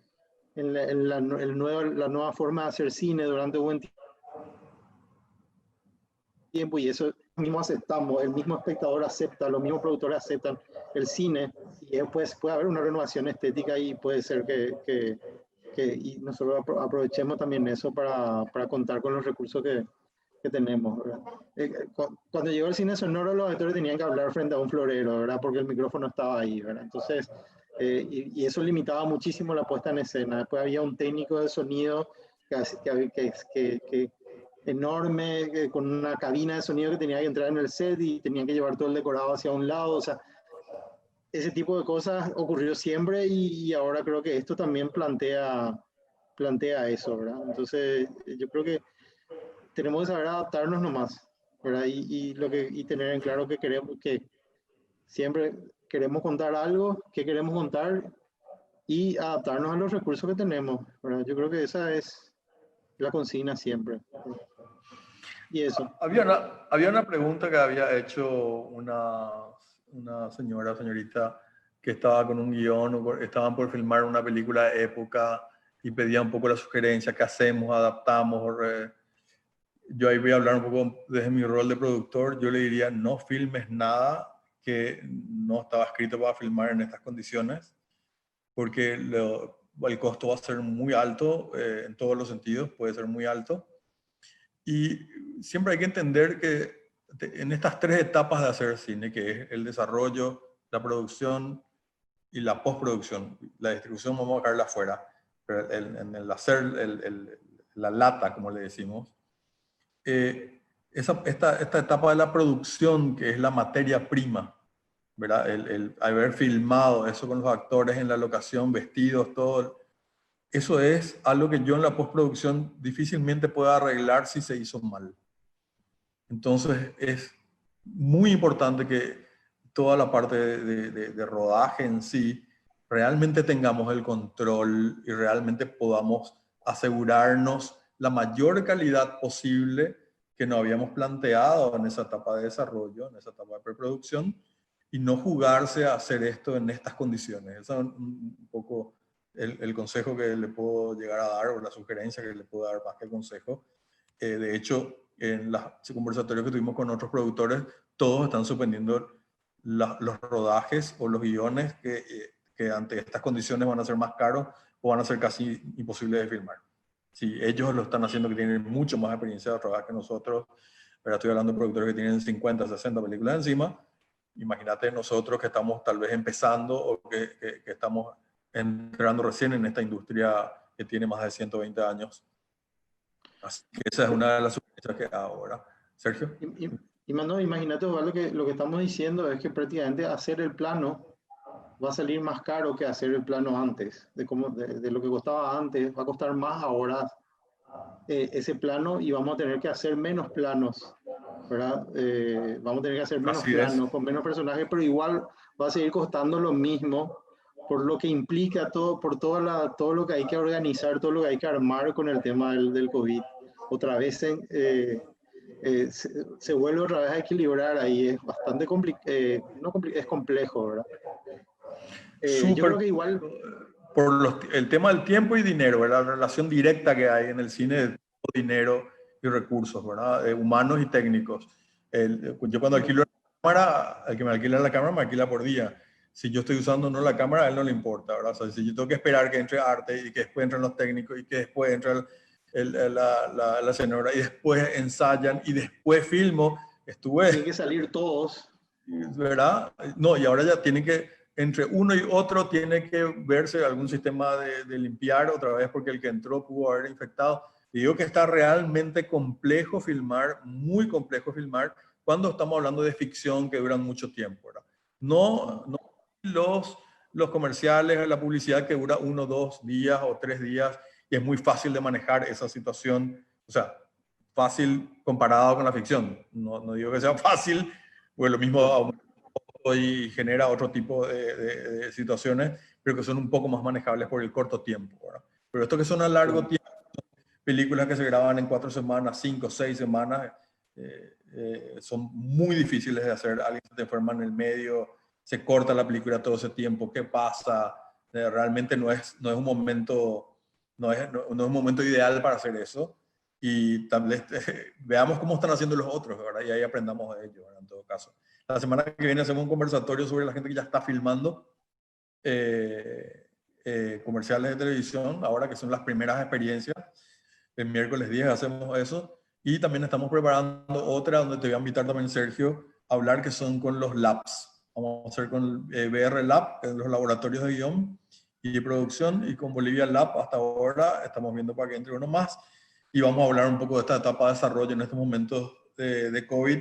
la nueva forma de hacer cine durante un buen tiempo y eso mismo aceptamos, el mismo espectador acepta, los mismos productores aceptan el cine y después puede haber una renovación estética y puede ser que y nosotros aprovechemos también eso para contar con los recursos que tenemos, ¿verdad? Cuando llegó el cine sonoro, los actores tenían que hablar frente a un florero, ¿verdad? Porque el micrófono estaba ahí, ¿verdad? Entonces, y eso limitaba muchísimo la puesta en escena. Después había un técnico de sonido que enorme, con una cabina de sonido que tenía que entrar en el set y tenían que llevar todo el decorado hacia un lado, o sea, ese tipo de cosas ocurrió siempre y ahora creo que esto también plantea eso, ¿verdad? Entonces, yo creo que tenemos que saber adaptarnos nomás, ¿verdad? Y tener en claro que siempre queremos contar algo, que queremos contar y adaptarnos a los recursos que tenemos, ¿verdad? Yo creo que esa es la consigna siempre. Y eso. Había una pregunta que había hecho una señorita que estaba con un guión, o estaban por filmar una película de época y pedía un poco la sugerencia, ¿qué hacemos? ¿Adaptamos? Yo ahí voy a hablar un poco desde mi rol de productor. Yo le diría, no filmes nada que no estaba escrito para filmar en estas condiciones, porque el costo va a ser muy alto en todos los sentidos, puede ser muy alto. Y siempre hay que entender que en estas tres etapas de hacer cine, que es el desarrollo, la producción y la postproducción, la distribución vamos a dejarla afuera, pero en el hacer la lata, como le decimos, esta etapa de la producción, que es la materia prima, ¿verdad? El haber filmado eso con los actores en la locación, vestidos, todo, eso es algo que yo en la postproducción difícilmente puedo arreglar si se hizo mal. Entonces es muy importante que toda la parte de rodaje en sí realmente tengamos el control y realmente podamos asegurarnos la mayor calidad posible que nos habíamos planteado en esa etapa de desarrollo, en esa etapa de preproducción, y no jugarse a hacer esto en estas condiciones. Ese es un poco el consejo que le puedo llegar a dar, o la sugerencia que le puedo dar más que consejo. De hecho, en los conversatorios que tuvimos con otros productores, todos están suspendiendo los rodajes o los guiones que ante estas condiciones van a ser más caros o van a ser casi imposibles de filmar. Si ellos lo están haciendo, que tienen mucho más experiencia de rodaje que nosotros, pero estoy hablando de productores que tienen 50, 60 películas encima, imagínate nosotros que estamos tal vez empezando o que estamos entrando recién en esta industria que tiene más de 120 años. Así que esa es una de las sugerencias que ahora. Sergio. Mano, imagínate, Osvaldo, que lo que estamos diciendo es que prácticamente hacer el plano va a salir más caro que hacer el plano antes. De lo que costaba antes, va a costar más ahora ese plano y vamos a tener que hacer menos planos, ¿verdad? Vamos a tener que hacer menos planos, con menos personajes, pero igual va a seguir costando lo mismo por lo que implica por todo lo que hay que organizar, todo lo que hay que armar con el tema del COVID. Otra vez se vuelve otra vez a equilibrar ahí, es bastante es complejo, ¿verdad? Yo Súper creo que igual, por el tema del tiempo y dinero, ¿verdad? La relación directa que hay en el cine de tiempo, dinero y recursos, ¿verdad? Humanos y técnicos. Yo cuando alquilo la cámara, el que me alquila la cámara me alquila por día. Si yo estoy usando no la cámara, a él no le importa, ¿verdad? O sea, si yo tengo que esperar que entre arte y que después entren los técnicos y que después entre la escenógrafa y después ensayan y después filmo, tienen que salir todos. ¿verdad? No, y ahora ya tienen que, entre uno y otro, tiene que verse algún sistema de limpiar otra vez porque el que entró pudo haber infectado. Y digo que está realmente complejo filmar, muy complejo filmar, cuando estamos hablando de ficción que duran mucho tiempo, ¿verdad? No los comerciales, la publicidad que dura 1, 2 días o 3 días y es muy fácil de manejar esa situación, o sea, fácil comparado con la ficción. No digo que sea fácil, pues lo mismo y genera otro tipo de situaciones, pero que son un poco más manejables por el corto tiempo, ¿verdad? Pero esto que son a largo tiempo, películas que se graban en 4 semanas, 5, 6 semanas, son muy difíciles de hacer. Alguien se te enferma en el medio, se corta la película todo ese tiempo, ¿qué pasa? Realmente no es un momento, no es un momento ideal para hacer eso. Y tal vez veamos cómo están haciendo los otros, ¿verdad? Y ahí aprendamos de ellos, ¿verdad? En todo caso. La semana que viene hacemos un conversatorio sobre la gente que ya está filmando comerciales de televisión, ahora que son las primeras experiencias. El miércoles 10 hacemos eso. Y también estamos preparando otra donde te voy a invitar también, Sergio, a hablar que son con los labs. Vamos a hacer con VR Lab, los laboratorios de guión y de producción, y con Bolivia Lab hasta ahora estamos viendo para que entre uno más. Y vamos a hablar un poco de esta etapa de desarrollo en estos momentos de COVID,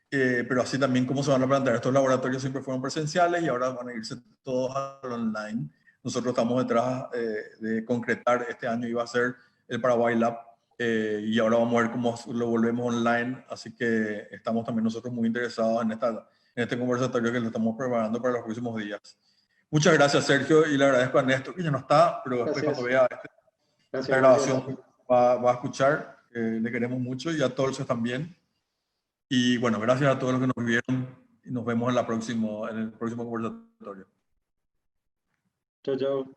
pero así también cómo se van a plantear. Estos laboratorios siempre fueron presenciales y ahora van a irse todos al online. Nosotros estamos detrás de concretar este año, iba a ser el Paraguay Lab, y ahora vamos a ver cómo lo volvemos online, así que estamos también nosotros muy interesados en este conversatorio que lo estamos preparando para los próximos días. Muchas gracias, Sergio, y le agradezco a Néstor, que ya no está, pero después cuando vea esta grabación va a escuchar. Le queremos mucho y a todos también. Y bueno, gracias a todos los que nos vieron y nos vemos en el próximo conversatorio. Chao, chao.